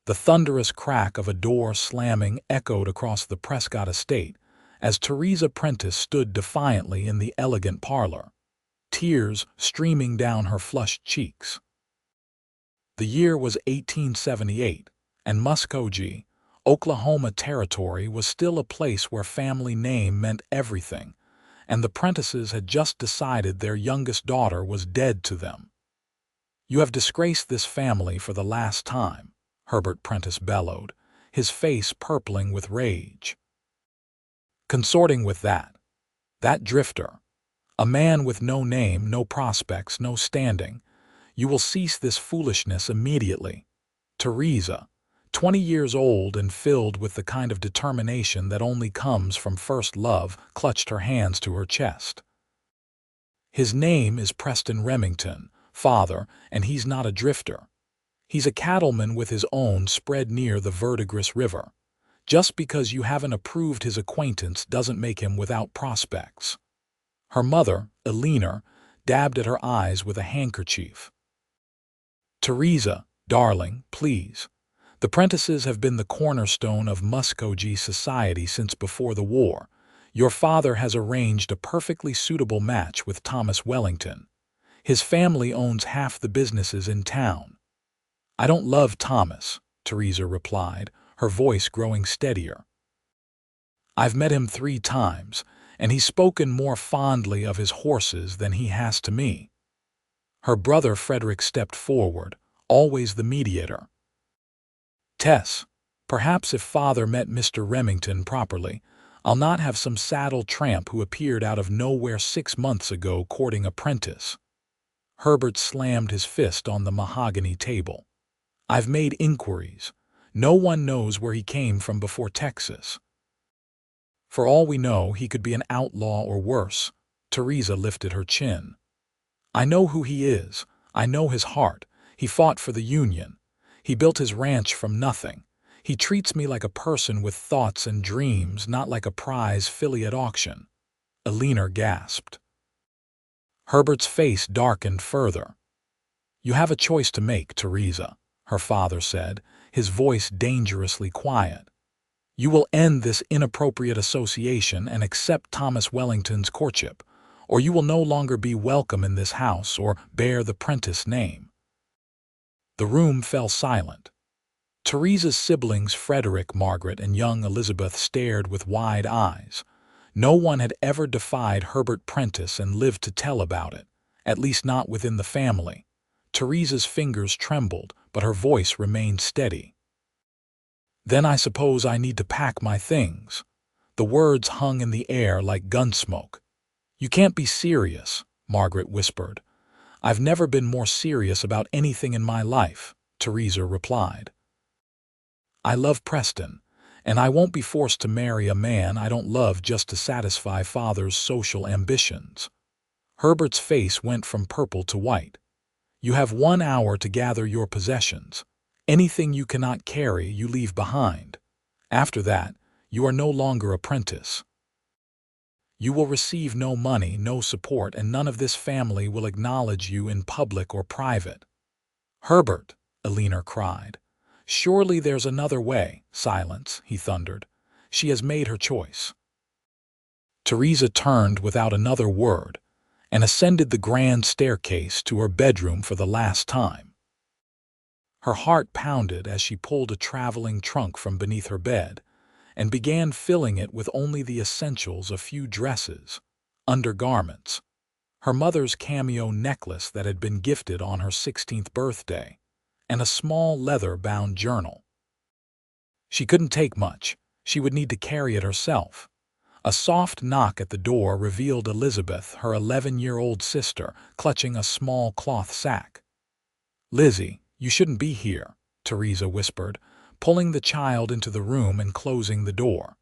The thunderous crack of a door slamming echoed across the Prescott estate as Theresa Prentice stood defiantly in the elegant parlor, tears streaming down her flushed cheeks. The year was 1878, and Muskogee, Oklahoma Territory was still a place where family name meant everything, and the Prentices had just decided their youngest daughter was dead to them. "You have disgraced this family for the last time," Herbert Prentice bellowed, his face purpling with rage. "Consorting with that drifter, a man with no name, no prospects, no standing, you will cease this foolishness immediately." Theresa, 20 years old and filled with the kind of determination that only comes from first love, clutched her hands to her chest. "His name is Preston Remington, father, and he's not a drifter. He's a cattleman with his own spread near the Verdigris River. Just because you haven't approved his acquaintance doesn't make him without prospects." Her mother, Eleanor, dabbed at her eyes with a handkerchief. "Theresa, darling, please. The Prentices have been the cornerstone of Muskogee society since before the war. Your father has arranged a perfectly suitable match with Thomas Wellington. His family owns half the businesses in town." "I don't love Thomas," Theresa replied, her voice growing steadier. "I've met him 3 times, and he's spoken more fondly of his horses than he has to me." Her brother Frederick stepped forward, always the mediator. "Tess, perhaps if father met Mr. Remington properly, I'll not have some saddle tramp who appeared out of nowhere 6 months ago courting a Prentice." Herbert slammed his fist on the mahogany table. "I've made inquiries. No one knows where he came from before Texas. For all we know, he could be an outlaw or worse." Theresa lifted her chin. "I know who he is. I know his heart. He fought for the Union. He built his ranch from nothing. He treats me like a person with thoughts and dreams, not like a prize filly at auction." Eleanor gasped. Herbert's face darkened further. "You have a choice to make, Theresa," her father said, his voice dangerously quiet. "You will end this inappropriate association and accept Thomas Wellington's courtship, or you will no longer be welcome in this house or bear the Prentice name." The room fell silent. Theresa's siblings Frederick, Margaret, and young Elizabeth stared with wide eyes. No one had ever defied Herbert Prentice and lived to tell about it, at least not within the family. Theresa's fingers trembled, but her voice remained steady. "Then I suppose I need to pack my things." The words hung in the air like gunsmoke. "You can't be serious," Margaret whispered. "I've never been more serious about anything in my life," Theresa replied. "I love Preston, and I won't be forced to marry a man I don't love just to satisfy father's social ambitions." Herbert's face went from purple to white. "You have 1 hour to gather your possessions. Anything you cannot carry, you leave behind. After that, you are no longer a Prentice. You will receive no money, no support, and none of this family will acknowledge you in public or private." "Herbert," Eleanor cried. "Surely there's another way." "Silence," he thundered. "She has made her choice." Theresa turned without another word and ascended the grand staircase to her bedroom for the last time. Her heart pounded as she pulled a traveling trunk from beneath her bed and began filling it with only the essentials: a few dresses, undergarments, her mother's cameo necklace that had been gifted on her 16th birthday, and a small leather-bound journal. She couldn't take much. She would need to carry it herself. A soft knock at the door revealed Elizabeth, her 11-year-old sister, clutching a small cloth sack. "Lizzie, you shouldn't be here," Theresa whispered, pulling the child into the room and closing the door.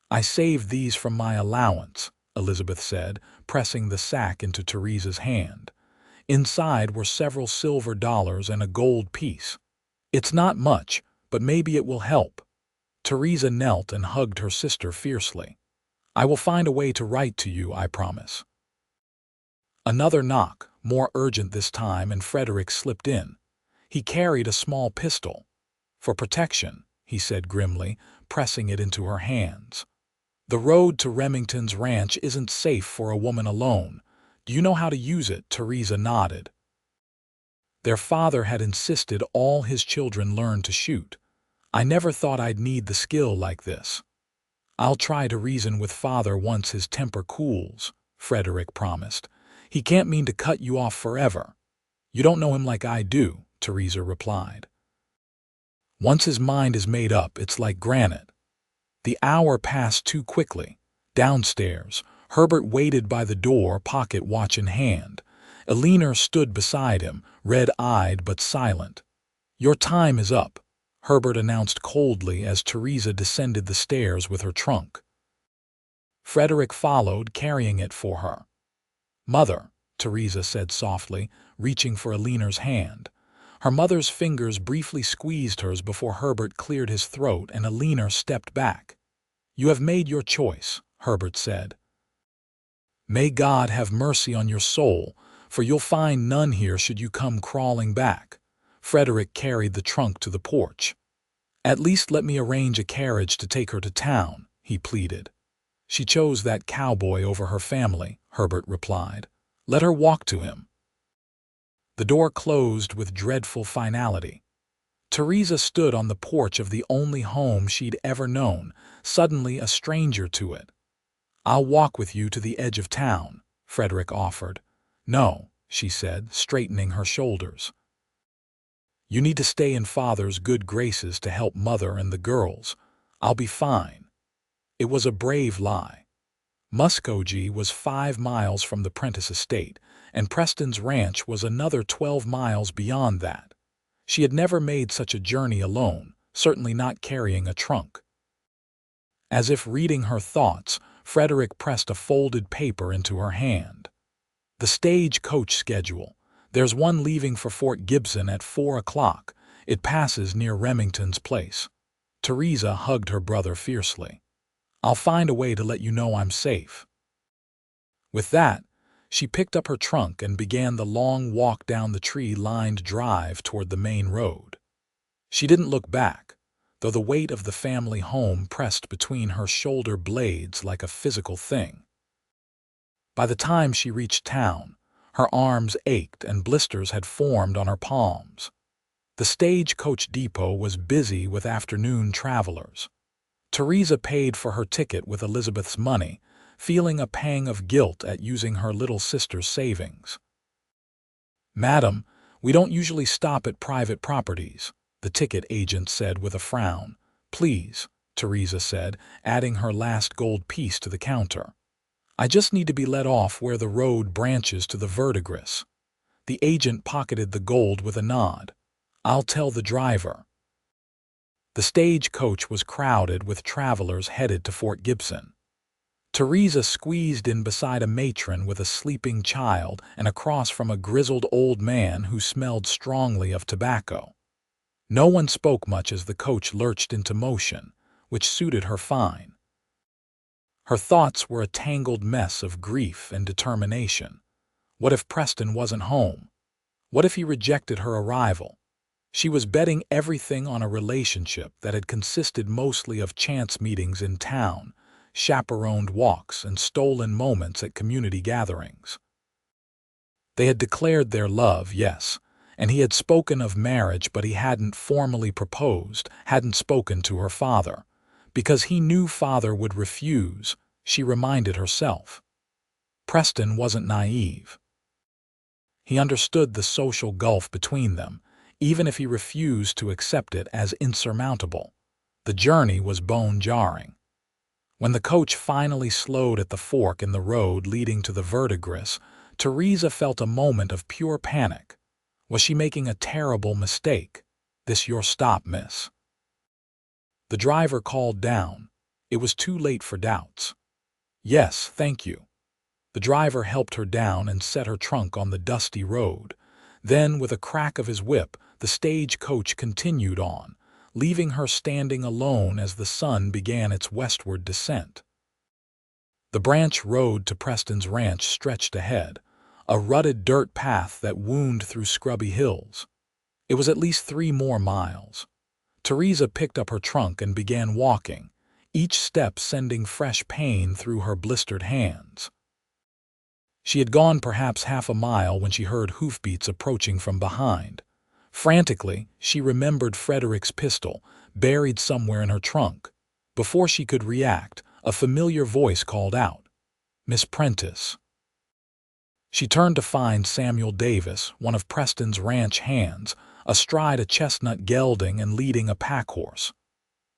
"I saved these from my allowance," Elizabeth said, pressing the sack into Theresa's hand. Inside were several silver dollars and a gold piece. "It's not much, but maybe it will help." Theresa knelt and hugged her sister fiercely. "I will find a way to write to you, I promise." Another knock, more urgent this time, and Frederick slipped in. He carried a small pistol. For protection, he said grimly, pressing it into her hands. The road to Remington's ranch isn't safe for a woman alone. Do you know how to use it? Theresa nodded. Their father had insisted all his children learn to shoot. I never thought I'd need the skill like this. I'll try to reason with father once his temper cools, Frederick promised. He can't mean to cut you off forever. You don't know him like I do, Theresa replied. Once his mind is made up, it's like granite. The hour passed too quickly. Downstairs, Herbert waited by the door, pocket watch in hand. Eleanor stood beside him, red-eyed but silent. Your time is up, Herbert announced coldly as Theresa descended the stairs with her trunk. Frederick followed, carrying it for her. Mother, Theresa said softly, reaching for Eleanor's hand. Her mother's fingers briefly squeezed hers before Herbert cleared his throat and Eleanor stepped back. You have made your choice, Herbert said. May God have mercy on your soul, for you'll find none here should you come crawling back. Frederick carried the trunk to the porch. At least let me arrange a carriage to take her to town, he pleaded. She chose that cowboy over her family, Herbert replied. Let her walk to him. The door closed with dreadful finality. Theresa stood on the porch of the only home she'd ever known, suddenly a stranger to it. I'll walk with you to the edge of town, Frederick offered. No, she said, straightening her shoulders. You need to stay in Father's good graces to help Mother and the girls. I'll be fine. It was a brave lie. Muskogee was 5 miles from the Prentice estate, and Preston's ranch was another 12 miles beyond that. She had never made such a journey alone, certainly not carrying a trunk. As if reading her thoughts, Frederick pressed a folded paper into her hand. The stage coach schedule. There's one leaving for Fort Gibson at 4 o'clock. It passes near Remington's place. Theresa hugged her brother fiercely. I'll find a way to let you know I'm safe. With that, she picked up her trunk and began the long walk down the tree-lined drive toward the main road. She didn't look back, though the weight of the family home pressed between her shoulder blades like a physical thing. By the time she reached town, her arms ached and blisters had formed on her palms. The stagecoach depot was busy with afternoon travelers. Theresa paid for her ticket with Elizabeth's money, feeling a pang of guilt at using her little sister's savings. Madam, we don't usually stop at private properties, the ticket agent said with a frown. Please, Theresa said, adding her last gold piece to the counter. I just need to be let off where the road branches to the verdigris. The agent pocketed the gold with a nod. I'll tell the driver. The stagecoach was crowded with travelers headed to Fort Gibson. Theresa squeezed in beside a matron with a sleeping child and across from a grizzled old man who smelled strongly of tobacco. No one spoke much as the coach lurched into motion, which suited her fine. Her thoughts were a tangled mess of grief and determination. What if Preston wasn't home? What if he rejected her arrival? She was betting everything on a relationship that had consisted mostly of chance meetings in town, chaperoned walks, and stolen moments at community gatherings. They had declared their love, yes, and he had spoken of marriage, but he hadn't formally proposed, hadn't spoken to her father. Because he knew father would refuse, she reminded herself. Preston wasn't naive. He understood the social gulf between them, even if he refused to accept it as insurmountable. The journey was bone-jarring. When the coach finally slowed at the fork in the road leading to the verdigris, Theresa felt a moment of pure panic. Was she making a terrible mistake? This your stop, miss. The driver called down. It was too late for doubts. Yes, thank you. The driver helped her down and set her trunk on the dusty road. Then, with a crack of his whip, the stagecoach continued on, leaving her standing alone as the sun began its westward descent. The branch road to Preston's ranch stretched ahead, a rutted dirt path that wound through scrubby hills. It was at least 3 more miles. Theresa picked up her trunk and began walking, each step sending fresh pain through her blistered hands. She had gone perhaps half a mile when she heard hoofbeats approaching from behind. Frantically, she remembered Frederick's pistol, buried somewhere in her trunk. Before she could react, a familiar voice called out, "Miss Prentice." She turned to find Samuel Davis, one of Preston's ranch hands, astride a chestnut gelding and leading a pack-horse.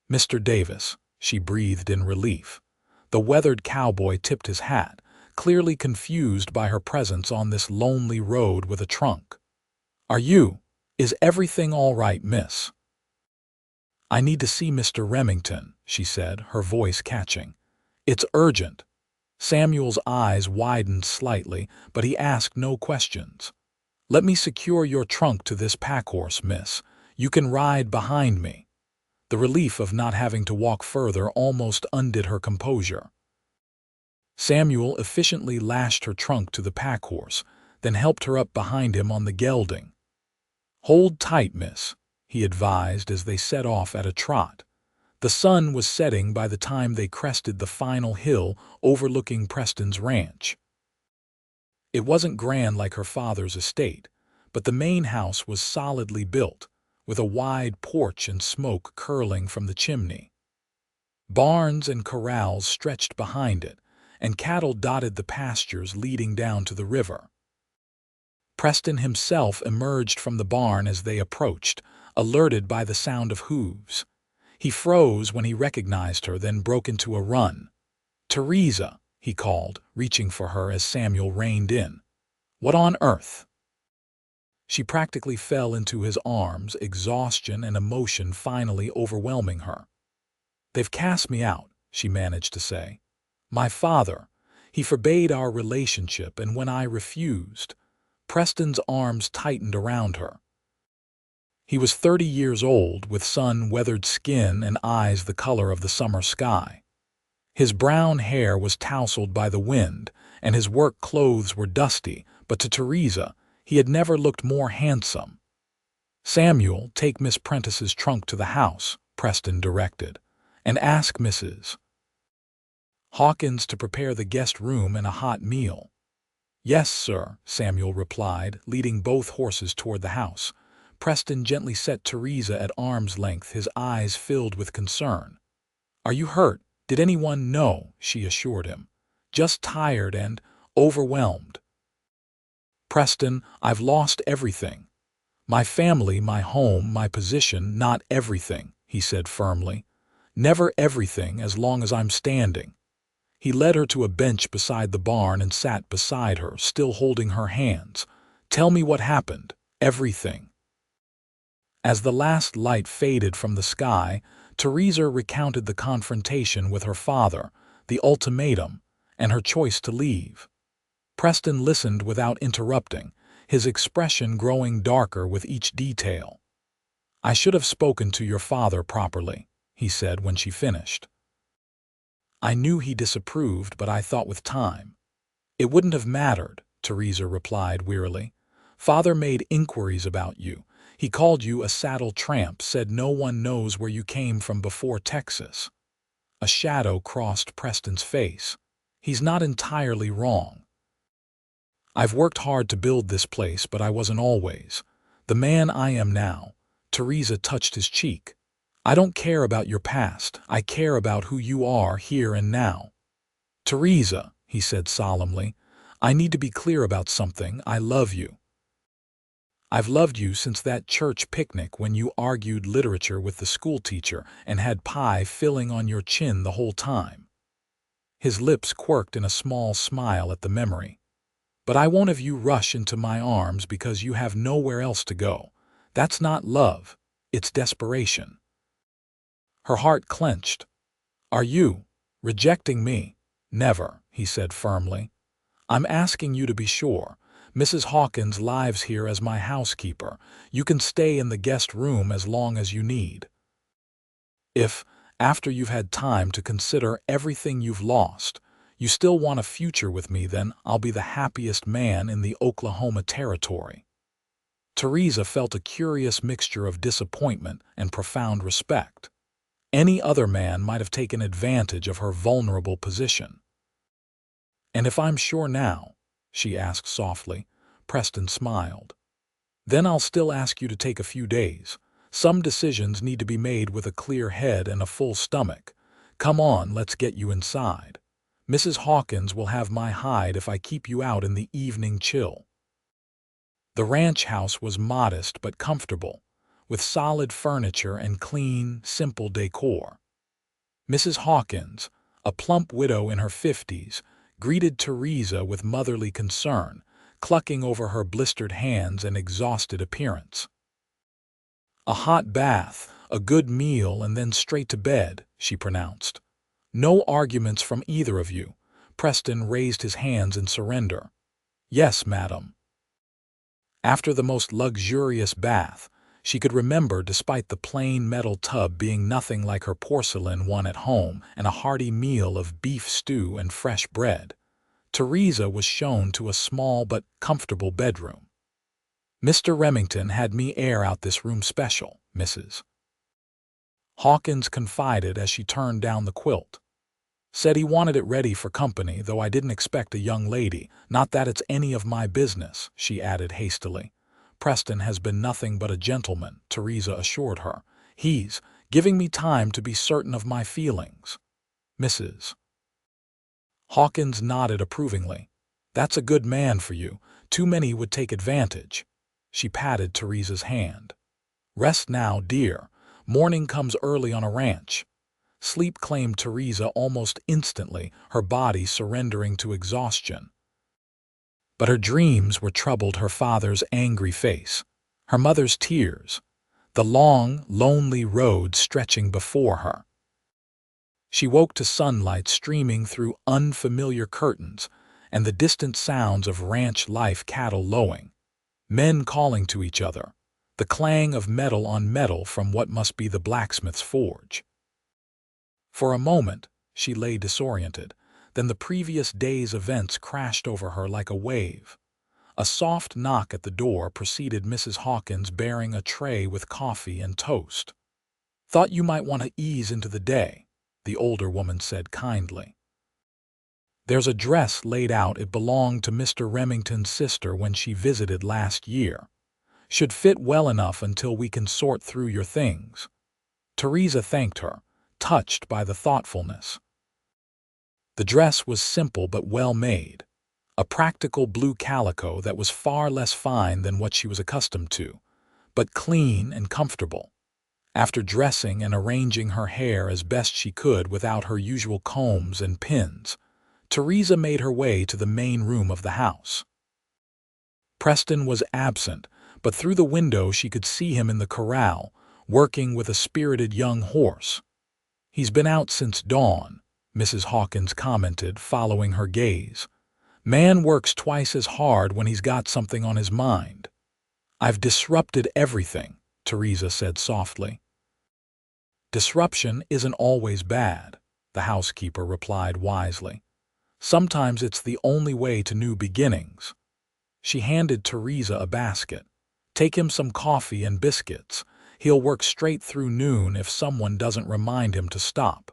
"Mr. Davis," she breathed in relief. The weathered cowboy tipped his hat, clearly confused by her presence on this lonely road with a trunk. "Is everything all right, miss?" "I need to see Mr. Remington," she said, her voice catching. "It's urgent." Samuel's eyes widened slightly, but he asked no questions. "Let me secure your trunk to this pack-horse, miss. You can ride behind me." The relief of not having to walk further almost undid her composure. Samuel efficiently lashed her trunk to the pack-horse, then helped her up behind him on the gelding. "Hold tight, miss," he advised as they set off at a trot. The sun was setting by the time they crested the final hill overlooking Preston's ranch. It wasn't grand like her father's estate, but the main house was solidly built, with a wide porch and smoke curling from the chimney. Barns and corrals stretched behind it, and cattle dotted the pastures leading down to the river. Preston himself emerged from the barn as they approached, alerted by the sound of hooves. He froze when he recognized her, then broke into a run. "Theresa," he called, reaching for her as Samuel reined in. "What on earth?" She practically fell into his arms, exhaustion and emotion finally overwhelming her. "They've cast me out," she managed to say. "My father, he forbade our relationship, and when I refused..." Preston's arms tightened around her. He was 30 years old, with sun-weathered skin and eyes the color of the summer sky. His brown hair was tousled by the wind, and his work clothes were dusty, but to Theresa, he had never looked more handsome. "Samuel, take Miss Prentice's trunk to the house," Preston directed, "and ask Mrs. Hawkins to prepare the guest room and a hot meal." "Yes, sir," Samuel replied, leading both horses toward the house. Preston gently set Theresa at arm's length, his eyes filled with concern. "Are you hurt? Did anyone know?" she assured him. "Just tired and overwhelmed." "Preston, I've lost everything. My family, my home, my position, not everything," he said firmly. "Never everything as long as I'm standing." He led her to a bench beside the barn and sat beside her, still holding her hands. "Tell me what happened. Everything." As the last light faded from the sky, Theresa recounted the confrontation with her father, the ultimatum, and her choice to leave. Preston listened without interrupting, his expression growing darker with each detail. "I should have spoken to your father properly," he said when she finished. "I knew he disapproved, but I thought with time." "It wouldn't have mattered," Theresa replied wearily. "Father made inquiries about you. He called you a saddle tramp, said no one knows where you came from before Texas." A shadow crossed Preston's face. "He's not entirely wrong. I've worked hard to build this place, but I wasn't always the man I am now." Theresa touched his cheek. "I don't care about your past. I care about who you are here and now." "Theresa," he said solemnly, "I need to be clear about something. I love you. I've loved you since that church picnic when you argued literature with the schoolteacher and had pie filling on your chin the whole time." His lips quirked in a small smile at the memory. "But I won't have you rush into my arms because you have nowhere else to go. That's not love. It's desperation." Her heart clenched. "Are you rejecting me?" "Never," he said firmly. "I'm asking you to be sure. Mrs. Hawkins lives here as my housekeeper. You can stay in the guest room as long as you need. If, after you've had time to consider everything you've lost, you still want a future with me, then I'll be the happiest man in the Oklahoma Territory." Theresa felt a curious mixture of disappointment and profound respect. Any other man might have taken advantage of her vulnerable position. "And if I'm sure now?" she asked softly. Preston smiled. "Then I'll still ask you to take a few days. Some decisions need to be made with a clear head and a full stomach. Come on, let's get you inside. Mrs. Hawkins will have my hide if I keep you out in the evening chill." The ranch house was modest but comfortable, with solid furniture and clean, simple decor. Mrs. Hawkins, a plump widow in her 50s, greeted Theresa with motherly concern, clucking over her blistered hands and exhausted appearance. "A hot bath, a good meal, and then straight to bed," she pronounced. "No arguments from either of you." Preston raised his hands in surrender. "Yes, madam." After the most luxurious bath, she could remember, despite the plain metal tub being nothing like her porcelain one at home, and a hearty meal of beef stew and fresh bread, Theresa was shown to a small but comfortable bedroom. "Mr. Remington had me air out this room special, Mrs. Hawkins confided as she turned down the quilt. "Said he wanted it ready for company, though I didn't expect a young lady. Not that it's any of my business," she added hastily. "Preston has been nothing but a gentleman," Theresa assured her. "He's giving me time to be certain of my feelings." Mrs. Hawkins nodded approvingly. "That's a good man for you. Too many would take advantage." She patted Theresa's hand. "Rest now, dear. Morning comes early on a ranch." Sleep claimed Theresa almost instantly, her body surrendering to exhaustion. But her dreams were troubled: her father's angry face, her mother's tears, the long, lonely road stretching before her. She woke to sunlight streaming through unfamiliar curtains and the distant sounds of ranch life: cattle lowing, men calling to each other, the clang of metal on metal from what must be the blacksmith's forge. For a moment, she lay disoriented. Then the previous day's events crashed over her like a wave. A soft knock at the door preceded Mrs. Hawkins bearing a tray with coffee and toast. "Thought you might want to ease into the day," the older woman said kindly. "There's a dress laid out. It belonged to Mr. Remington's sister when she visited last year. Should fit well enough until we can sort through your things." Theresa thanked her, touched by the thoughtfulness. The dress was simple but well made, a practical blue calico that was far less fine than what she was accustomed to, but clean and comfortable. After dressing and arranging her hair as best she could without her usual combs and pins, Theresa made her way to the main room of the house. Preston was absent, but through the window she could see him in the corral, working with a spirited young horse. "He's been out since dawn," Mrs. Hawkins commented, following her gaze. "Man works twice as hard when he's got something on his mind." "I've disrupted everything," Theresa said softly. "Disruption isn't always bad," the housekeeper replied wisely. "Sometimes it's the only way to new beginnings." She handed Theresa a basket. "Take him some coffee and biscuits. He'll work straight through noon if someone doesn't remind him to stop."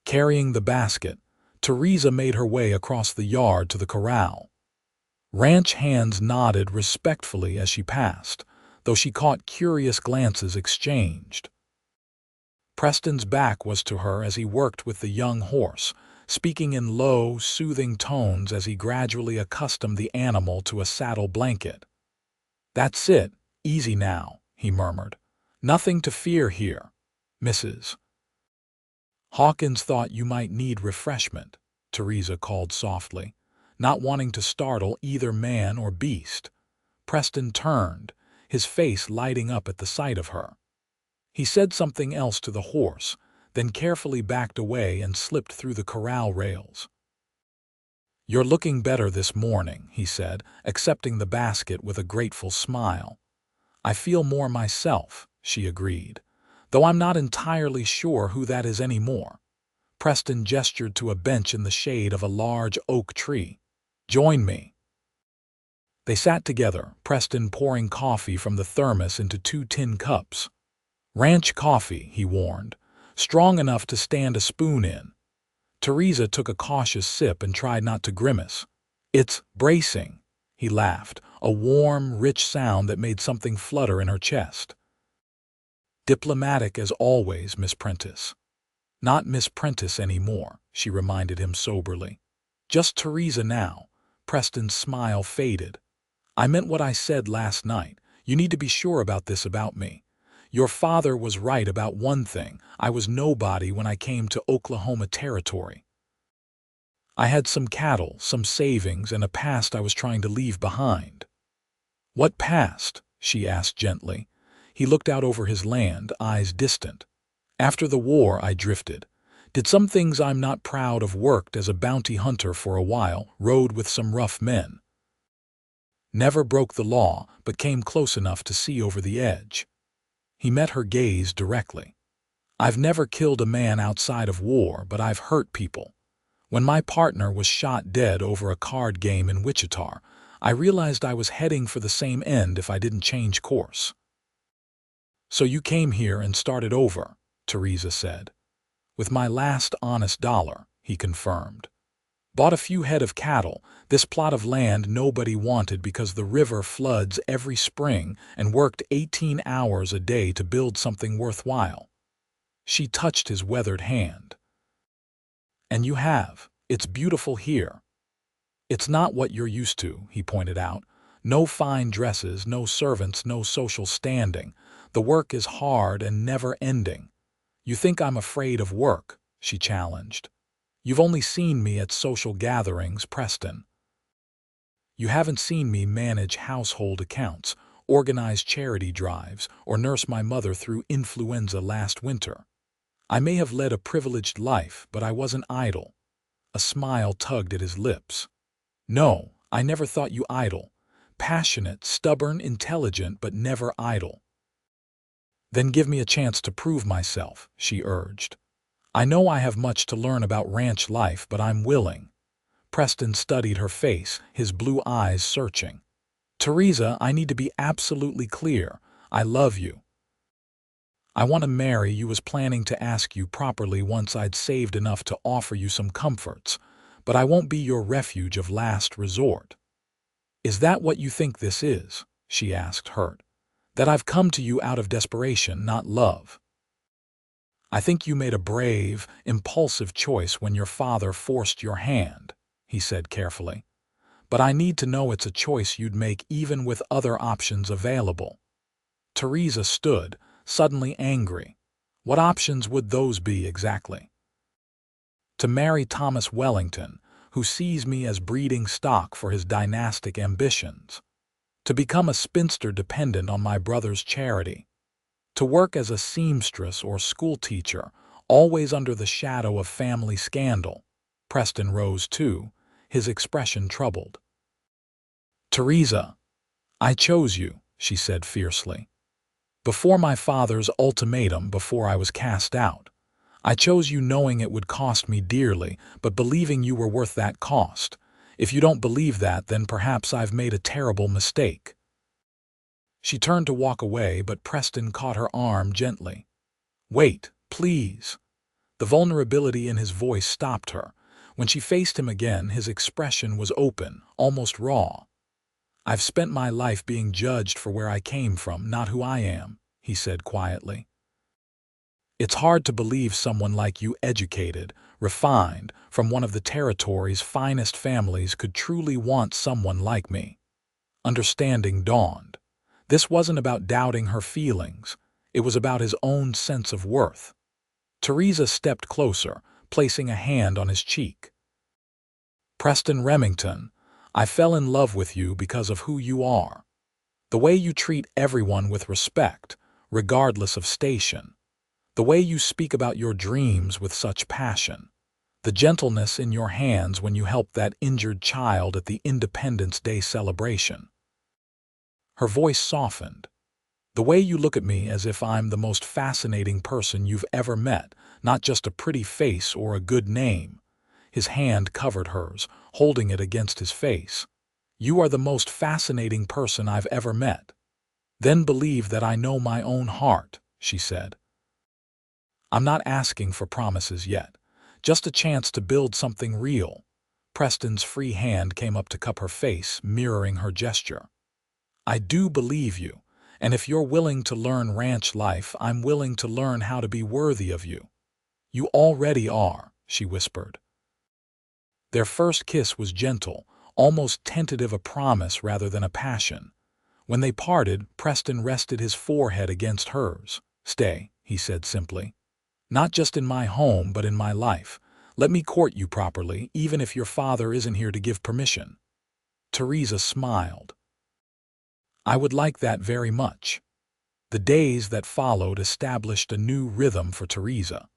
Carrying the basket, Theresa made her way across the yard to the corral. Ranch hands nodded respectfully as she passed, though she caught curious glances exchanged. Preston's back was to her as he worked with the young horse, speaking in low, soothing tones as he gradually accustomed the animal to a saddle blanket. "That's it, easy now," he murmured. "Nothing to fear here, Mrs. Hawkins thought you might need refreshment," Theresa called softly, not wanting to startle either man or beast. Preston turned, his face lighting up at the sight of her. He said something else to the horse, then carefully backed away and slipped through the corral rails. "You're looking better this morning," he said, accepting the basket with a grateful smile. "I feel more myself," she agreed, "though I'm not entirely sure who that is anymore." Preston gestured to a bench in the shade of a large oak tree. "Join me." They sat together, Preston pouring coffee from the thermos into 2 tin cups. "Ranch coffee," he warned, "strong enough to stand a spoon in." Theresa took a cautious sip and tried not to grimace. "It's bracing," he laughed, a warm, rich sound that made something flutter in her chest. "Diplomatic as always, Miss Prentice." "Not Miss Prentice anymore," she reminded him soberly. "Just Theresa now." Preston's smile faded. "I meant what I said last night. You need to be sure about this about me. Your father was right about one thing. I was nobody when I came to Oklahoma Territory. I had some cattle, some savings, and a past I was trying to leave behind." "What past?" she asked gently. He looked out over his land, eyes distant. "After the war, I drifted. Did some things I'm not proud of, worked as a bounty hunter for a while, rode with some rough men. Never broke the law, but came close enough to see over the edge." He met her gaze directly. "I've never killed a man outside of war, but I've hurt people. When my partner was shot dead over a card game in Wichita, I realized I was heading for the same end if I didn't change course." "So you came here and started over," Theresa said. "With my last honest dollar," he confirmed. "Bought a few head of cattle, this plot of land nobody wanted because the river floods every spring, and worked 18 hours a day to build something worthwhile." She touched his weathered hand. "And you have. It's beautiful here." "It's not what you're used to," he pointed out. "No fine dresses, no servants, no social standing. The work is hard and never-ending." "You think I'm afraid of work?" she challenged. "You've only seen me at social gatherings, Preston. You haven't seen me manage household accounts, organize charity drives, or nurse my mother through influenza last winter. I may have led a privileged life, but I wasn't idle." A smile tugged at his lips. "No, I never thought you idle. Passionate, stubborn, intelligent, but never idle." "Then give me a chance to prove myself," she urged. "I know I have much to learn about ranch life, but I'm willing." Preston studied her face, his blue eyes searching. "Theresa, I need to be absolutely clear. I love you. I want to marry you. Was planning to ask you properly once I'd saved enough to offer you some comforts, but I won't be your refuge of last resort." "Is that what you think this is?" she asked, hurt. "That I've come to you out of desperation, not love?" "I think you made a brave, impulsive choice when your father forced your hand," he said carefully. "But I need to know it's a choice you'd make even with other options available." Theresa stood, suddenly angry. "What options would those be exactly?" "To marry Thomas Wellington, who sees me as breeding stock for his dynastic ambitions. To become a spinster dependent on my brother's charity. To work as a seamstress or schoolteacher, always under the shadow of family scandal." Preston rose too, his expression troubled. "Theresa, I chose you," she said fiercely. "Before my father's ultimatum, before I was cast out. I chose you knowing it would cost me dearly, but believing you were worth that cost. If you don't believe that, then perhaps I've made a terrible mistake." She turned to walk away, but Preston caught her arm gently. "Wait, please." The vulnerability in his voice stopped her. When she faced him again, his expression was open, almost raw. "I've spent my life being judged for where I came from, not who I am," he said quietly. "It's hard to believe someone like you, educated, refined, from one of the territory's finest families, could truly want someone like me." Understanding dawned. This wasn't about doubting her feelings. It was about his own sense of worth. Theresa stepped closer, placing a hand on his cheek. "Preston Remington, I fell in love with you because of who you are. The way you treat everyone with respect, regardless of station. The way you speak about your dreams with such passion. The gentleness in your hands when you helped that injured child at the Independence Day celebration." Her voice softened. "The way you look at me as if I'm the most fascinating person you've ever met, not just a pretty face or a good name." His hand covered hers, holding it against his face. You are the most fascinating person I've ever met. Then believe that I know my own heart, she said. I'm not asking for promises yet, just a chance to build something real. Preston's free hand came up to cup her face, mirroring her gesture. I do believe you, and if you're willing to learn ranch life, I'm willing to learn how to be worthy of you. You already are, she whispered. Their first kiss was gentle, almost tentative, a promise rather than a passion. When they parted, Preston rested his forehead against hers. Stay, he said simply. Not just in my home, but in my life. Let me court you properly, even if your father isn't here to give permission. Theresa smiled. I would like that very much. The days that followed established a new rhythm for Theresa.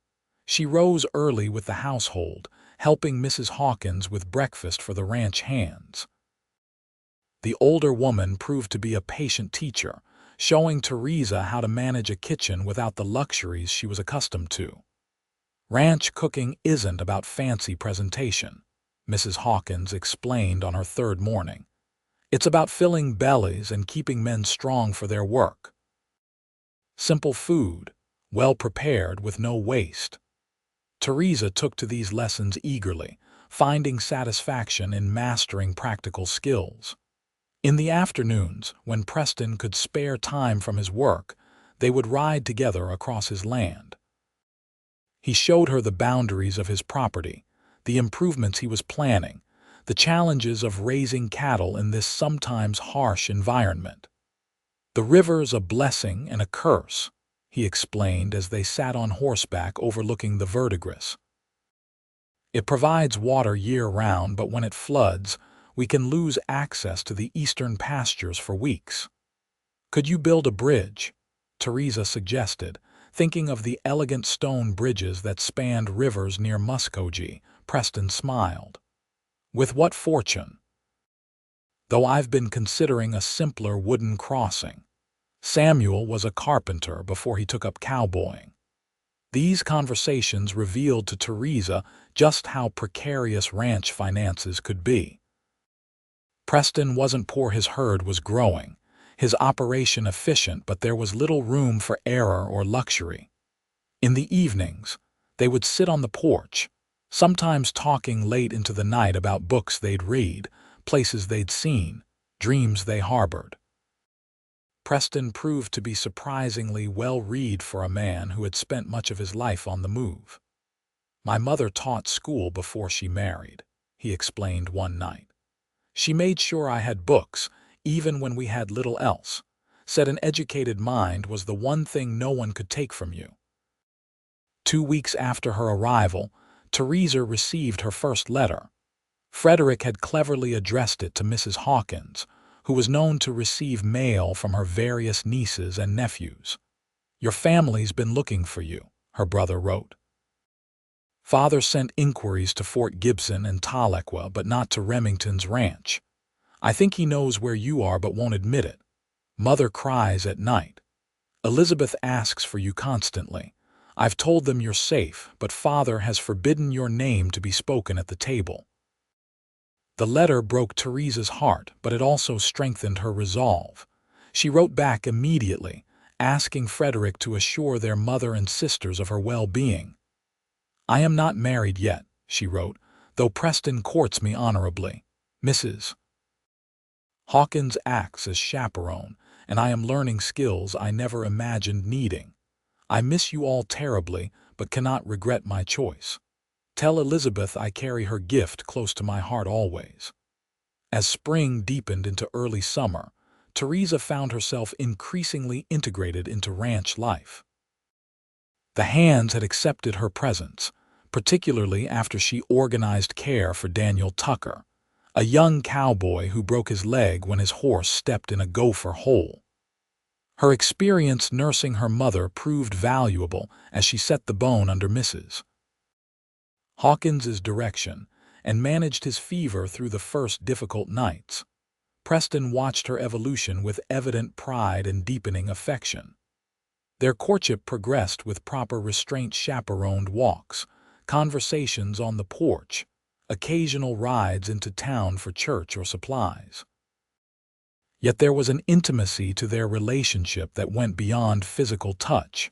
She rose early with the household, helping Mrs. Hawkins with breakfast for the ranch hands. The older woman proved to be a patient teacher, showing Theresa how to manage a kitchen without the luxuries she was accustomed to. Ranch cooking isn't about fancy presentation, Mrs. Hawkins explained on her third morning. It's about filling bellies and keeping men strong for their work. Simple food, well prepared with no waste. Theresa took to these lessons eagerly, finding satisfaction in mastering practical skills. In the afternoons, when Preston could spare time from his work, they would ride together across his land. He showed her the boundaries of his property, the improvements he was planning, the challenges of raising cattle in this sometimes harsh environment. The river's a blessing and a curse, he explained as they sat on horseback overlooking the verdigris. It provides water year-round, but when it floods, we can lose access to the eastern pastures for weeks. Could you build a bridge? Theresa suggested, thinking of the elegant stone bridges that spanned rivers near Muskogee. Preston smiled. With what fortune? Though I've been considering a simpler wooden crossing. Samuel was a carpenter before he took up cowboying. These conversations revealed to Theresa just how precarious ranch finances could be. Preston wasn't poor, his herd was growing, his operation efficient, but there was little room for error or luxury. In the evenings, they would sit on the porch, sometimes talking late into the night about books they'd read, places they'd seen, dreams they harbored. Preston proved to be surprisingly well-read for a man who had spent much of his life on the move. My mother taught school before she married, he explained one night. She made sure I had books, even when we had little else, said an educated mind was the one thing no one could take from you. 2 weeks after her arrival, Theresa received her first letter. Frederick had cleverly addressed it to Mrs. Hawkins, who was known to receive mail from her various nieces and nephews. Your family's been looking for you, her brother wrote. Father sent inquiries to Fort Gibson and Tahlequah, but not to Remington's ranch. I think he knows where you are but won't admit it. Mother cries at night. Elizabeth asks for you constantly. I've told them you're safe, but Father has forbidden your name to be spoken at the table. The letter broke Theresa's heart, but it also strengthened her resolve. She wrote back immediately, asking Frederick to assure their mother and sisters of her well-being. I am not married yet, she wrote, though Preston courts me honorably. Mrs. Hawkins acts as chaperone, and I am learning skills I never imagined needing. I miss you all terribly, but cannot regret my choice. Tell Elizabeth I carry her gift close to my heart always. As spring deepened into early summer, Theresa found herself increasingly integrated into ranch life. The hands had accepted her presence, particularly after she organized care for Daniel Tucker, a young cowboy who broke his leg when his horse stepped in a gopher hole. Her experience nursing her mother proved valuable as she set the bone under Mrs. Hawkins's direction and managed his fever through the first difficult nights. Preston watched her evolution with evident pride and deepening affection. Their courtship progressed with proper restraint, chaperoned walks, conversations on the porch, occasional rides into town for church or supplies. Yet there was an intimacy to their relationship that went beyond physical touch.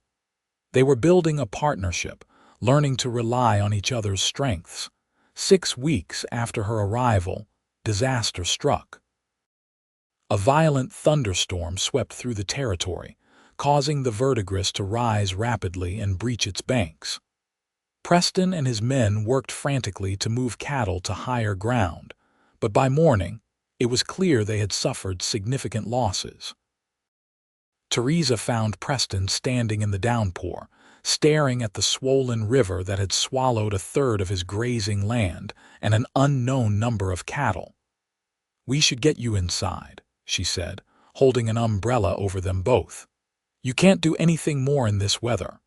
They were building a partnership, learning to rely on each other's strengths. 6 weeks after her arrival, disaster struck. A violent thunderstorm swept through the territory, causing the verdigris to rise rapidly and breach its banks. Preston and his men worked frantically to move cattle to higher ground, but by morning, it was clear they had suffered significant losses. Theresa found Preston standing in the downpour, staring at the swollen river that had swallowed a third of his grazing land and an unknown number of cattle. "We should get you inside," she said, holding an umbrella over them both. "You can't do anything more in this weather."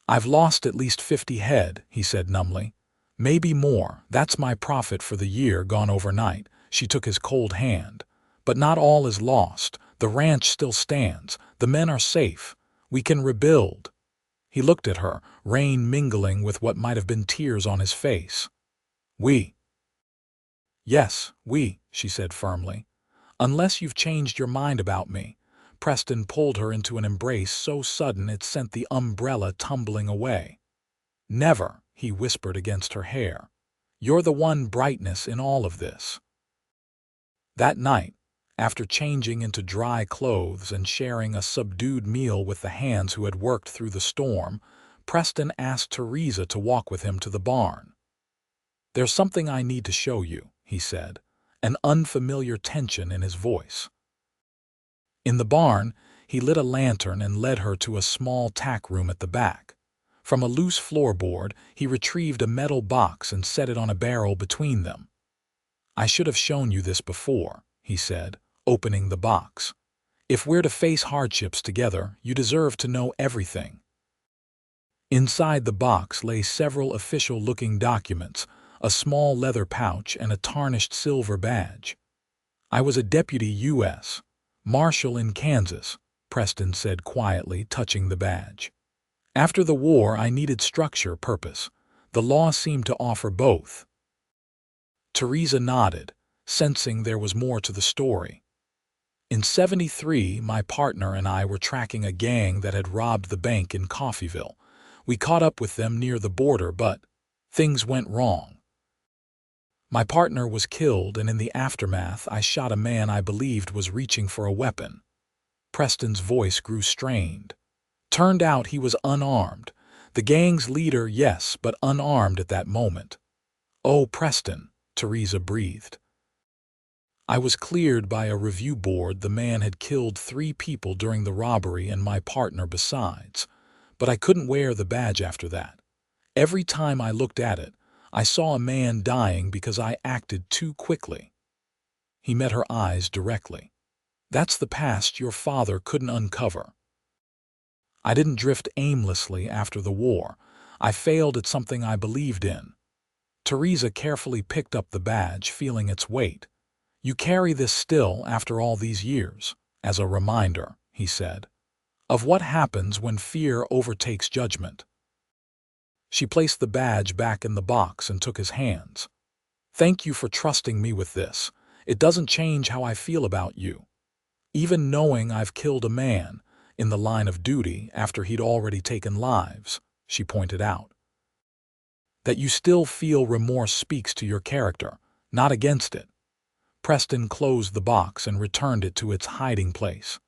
"I've lost at least 50 head," he said numbly. "Maybe more. That's my profit for the year gone overnight." She took his cold hand. "But not all is lost. The ranch still stands. The men are safe. We can rebuild." He looked at her, rain mingling with what might have been tears on his face. "We." "Yes, we," she said firmly. "Unless you've changed your mind about me." Preston pulled her into an embrace so sudden it sent the umbrella tumbling away. "Never," he whispered against her hair. "You're the one brightness in all of this." That night, after changing into dry clothes and sharing a subdued meal with the hands who had worked through the storm, Preston asked Theresa to walk with him to the barn. "There's something I need to show you," he said, an unfamiliar tension in his voice. In the barn, he lit a lantern and led her to a small tack room at the back. From a loose floorboard, he retrieved a metal box and set it on a barrel between them. "I should have shown you this before," he said, opening the box. "If we're to face hardships together, you deserve to know everything." Inside the box lay several official-looking documents, a small leather pouch and a tarnished silver badge. "I was a deputy U.S. Marshal in Kansas," Preston said quietly, touching the badge. "After the war, I needed structure, purpose. The law seemed to offer both." Theresa nodded, sensing there was more to the story. "In '73, my partner and I were tracking a gang that had robbed the bank in Coffeyville. We caught up with them near the border, but things went wrong. My partner was killed, and in the aftermath, I shot a man I believed was reaching for a weapon." Preston's voice grew strained. "Turned out he was unarmed. The gang's leader, yes, but unarmed at that moment." "Oh, Preston," Theresa breathed. "I was cleared by a review board. The man had killed 3 people during the robbery and my partner besides. But I couldn't wear the badge after that. Every time I looked at it, I saw a man dying because I acted too quickly." He met her eyes directly. "That's the past your father couldn't uncover." "I didn't drift aimlessly after the war. I failed at something I believed in." Theresa carefully picked up the badge, feeling its weight. "You carry this still after all these years, as a reminder," he said, "of what happens when fear overtakes judgment." She placed the badge back in the box and took his hands. "Thank you for trusting me with this. It doesn't change how I feel about you. Even knowing I've killed a man, in the line of duty after he'd already taken lives," she pointed out. "That you still feel remorse speaks to your character, not against it." Preston closed the box and returned it to its hiding place.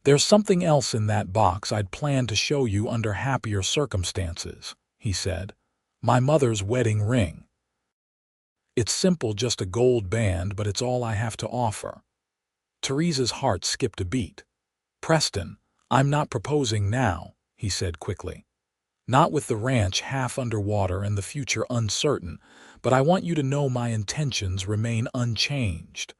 "There's something else in that box I'd planned to show you under happier circumstances," he said. "My mother's wedding ring. It's simple, just a gold band, but it's all I have to offer." Theresa's heart skipped a beat. "Preston, I'm not proposing now," he said quickly. "Not with the ranch half underwater and the future uncertain, but I want you to know my intentions remain unchanged.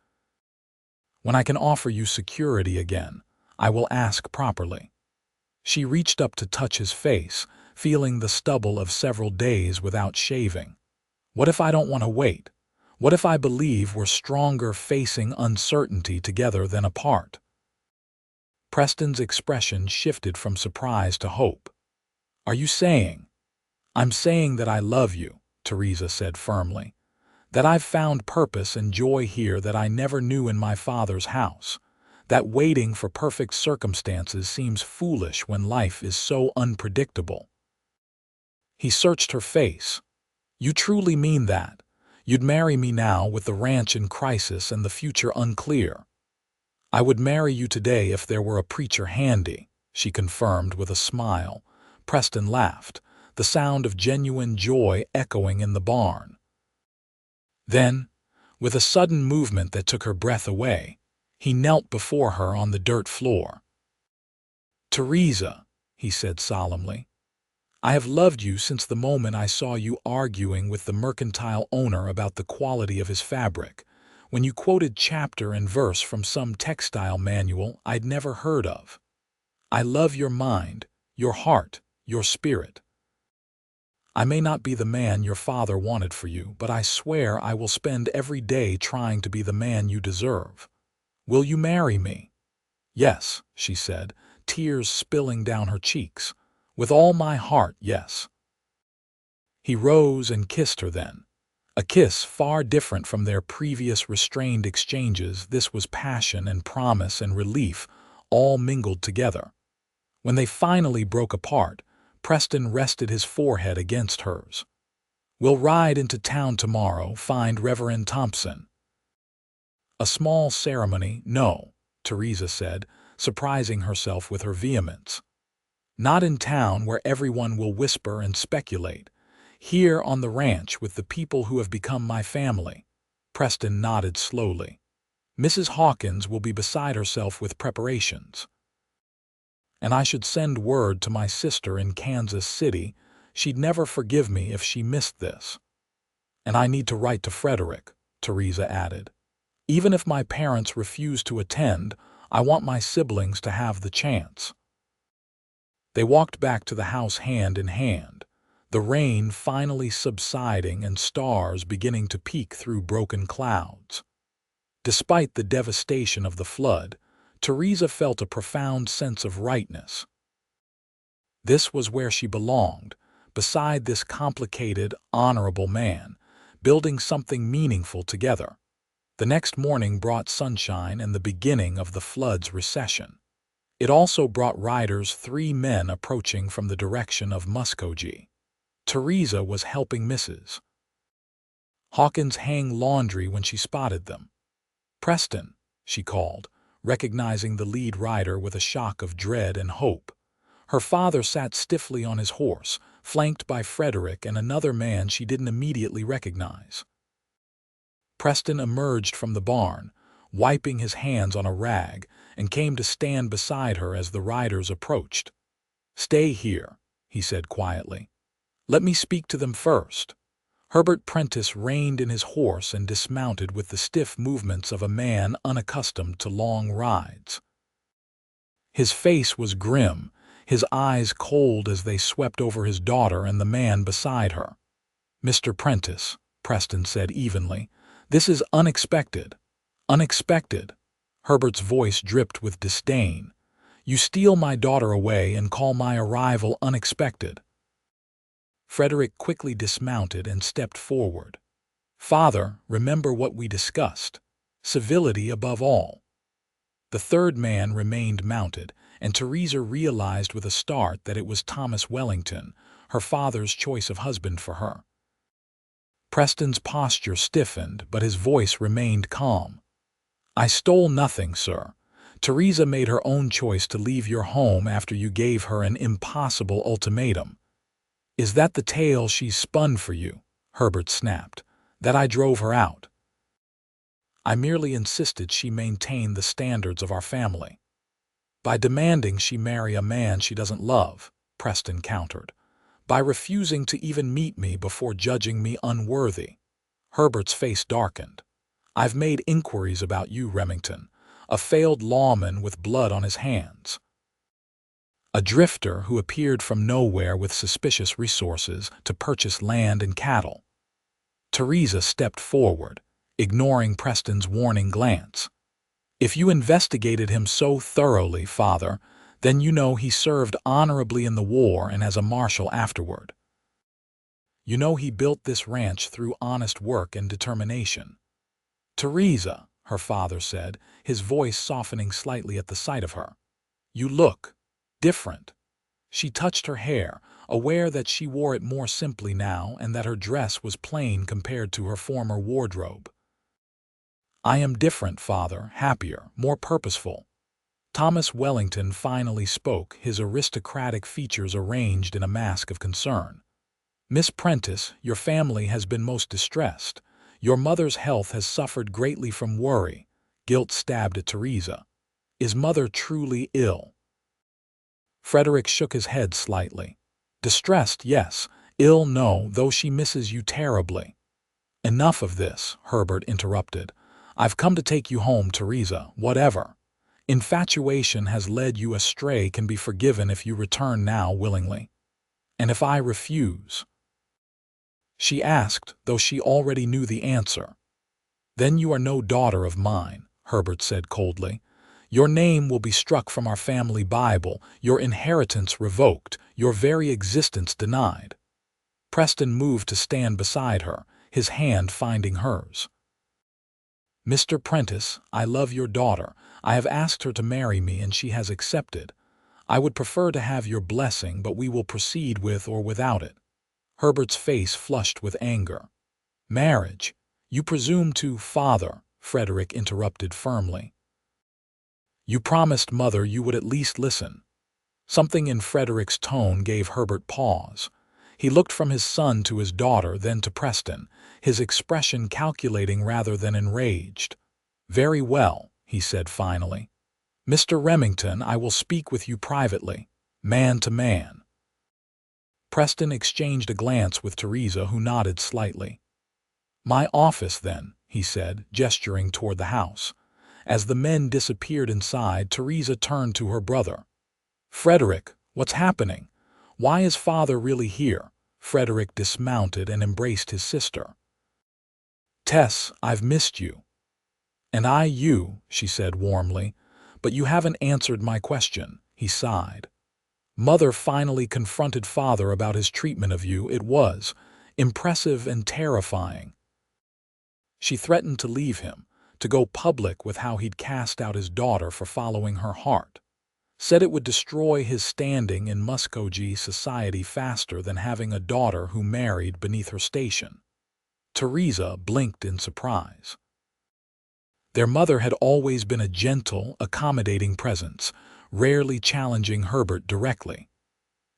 When I can offer you security again, I will ask properly." She reached up to touch his face, feeling the stubble of several days without shaving. "What if I don't want to wait? What if I believe we're stronger facing uncertainty together than apart?" Preston's expression shifted from surprise to hope. "Are you saying—" "I'm saying that I love you," Theresa said firmly. That I've found purpose and joy here that I never knew in my father's house. That waiting for perfect circumstances seems foolish when life is so unpredictable." He searched her face. "You truly mean that? You'd marry me now with the ranch in crisis and the future unclear?" "I would marry you today if there were a preacher handy," she confirmed with a smile. Preston laughed, the sound of genuine joy echoing in the barn. Then, with a sudden movement that took her breath away, he knelt before her on the dirt floor. "Theresa," he said solemnly, "I have loved you since the moment I saw you arguing with the mercantile owner about the quality of his fabric, when you quoted chapter and verse from some textile manual I'd never heard of. I love your mind, your heart, your spirit. I may not be the man your father wanted for you, but I swear I will spend every day trying to be the man you deserve. Will you marry me?" "Yes," she said, tears spilling down her cheeks. "With all my heart, yes." He rose and kissed her then. A kiss far different from their previous restrained exchanges. This was passion and promise and relief, all mingled together. When they finally broke apart, Preston rested his forehead against hers. "We'll ride into town tomorrow, find Reverend Thompson." "A small ceremony, no," Theresa said, surprising herself with her vehemence. "Not in town where everyone will whisper and speculate. Here on the ranch with the people who have become my family." Preston nodded slowly. "Mrs. Hawkins will be beside herself with preparations. And I should send word to my sister in Kansas City. She'd never forgive me if she missed this. And I need to write to Frederick," Theresa added. "Even if my parents refuse to attend, I want my siblings to have the chance." They walked back to the house hand in hand, the rain finally subsiding and stars beginning to peek through broken clouds. Despite the devastation of the flood, Theresa felt a profound sense of rightness. This was where she belonged, beside this complicated, honorable man, building something meaningful together. The next morning brought sunshine and the beginning of the flood's recession. It also brought riders, 3 men approaching from the direction of Muskogee. Theresa was helping Mrs. Hawkins hang laundry when she spotted them. "Preston," she called, recognizing the lead rider with a shock of dread and hope. Her father sat stiffly on his horse, flanked by Frederick and another man she didn't immediately recognize. Preston emerged from the barn, wiping his hands on a rag, and came to stand beside her as the riders approached. "Stay here," he said quietly. "Let me speak to them first." Herbert Prentice reined in his horse and dismounted with the stiff movements of a man unaccustomed to long rides. His face was grim, his eyes cold as they swept over his daughter and the man beside her. "Mr. Prentice," Preston said evenly, "this is unexpected. Unexpected." Herbert's voice dripped with disdain. "You steal my daughter away and call my arrival unexpected." Frederick quickly dismounted and stepped forward. "Father, remember what we discussed. Civility above all." The third man remained mounted, and Theresa realized with a start that it was Thomas Wellington, her father's choice of husband for her. Preston's posture stiffened, but his voice remained calm. "I stole nothing, sir. Theresa made her own choice to leave your home after you gave her an impossible ultimatum." "Is that the tale she's spun for you?" Herbert snapped. "That I drove her out?" "I merely insisted she maintain the standards of our family." "By demanding she marry a man she doesn't love," Preston countered. "By refusing to even meet me before judging me unworthy." Herbert's face darkened. "I've made inquiries about you, Remington, a failed lawman with blood on his hands. A drifter who appeared from nowhere with suspicious resources to purchase land and cattle." Theresa stepped forward, ignoring Preston's warning glance. "If you investigated him so thoroughly, Father, then you know he served honorably in the war and as a marshal afterward." You know he built this ranch through honest work and determination." "Theresa," her father said, his voice softening slightly at the sight of her, "you look different." She touched her hair, aware that she wore it more simply now and that her dress was plain compared to her former wardrobe. "I am different, father, happier, more purposeful." Thomas Wellington finally spoke, his aristocratic features arranged in a mask of concern. "Miss Prentice, your family has been most distressed. Your mother's health has suffered greatly from worry." Guilt stabbed at Theresa. "Is mother truly ill?" Frederick shook his head slightly. "Distressed, yes. Ill, no, though she misses you terribly." "Enough of this," Herbert interrupted. "I've come to take you home, Theresa, whatever. Infatuation has led you astray can be forgiven if you return now willingly." "And if I refuse?" she asked, though she already knew the answer. "Then you are no daughter of mine," Herbert said coldly. "Your name will be struck from our family Bible, your inheritance revoked, your very existence denied." Preston moved to stand beside her, his hand finding hers. "Mr. Prentice, I love your daughter. I have asked her to marry me and she has accepted. I would prefer to have your blessing, but we will proceed with or without it." Herbert's face flushed with anger. "Marriage? You presume to, father," Frederick interrupted firmly. "You promised mother you would at least listen." Something in Frederick's tone gave Herbert pause. He looked from his son to his daughter, then to Preston, his expression calculating rather than enraged. "Very well," he said finally. "Mr. Remington, I will speak with you privately, man to man." Preston exchanged a glance with Theresa, who nodded slightly. "My office, then," he said, gesturing toward the house. As the men disappeared inside, Theresa turned to her brother. "Frederick, what's happening? Why is father really here?" Frederick dismounted and embraced his sister. "Tess, I've missed you." "And I you," she said warmly. "But you haven't answered my question," he sighed. "Mother finally confronted father about his treatment of you. It was impressive and terrifying. She threatened to leave him, to go public with how he'd cast out his daughter for following her heart. Said it would destroy his standing in Muskogee society faster than having a daughter who married beneath her station." Theresa blinked in surprise. Their mother had always been a gentle, accommodating presence, rarely challenging Herbert directly.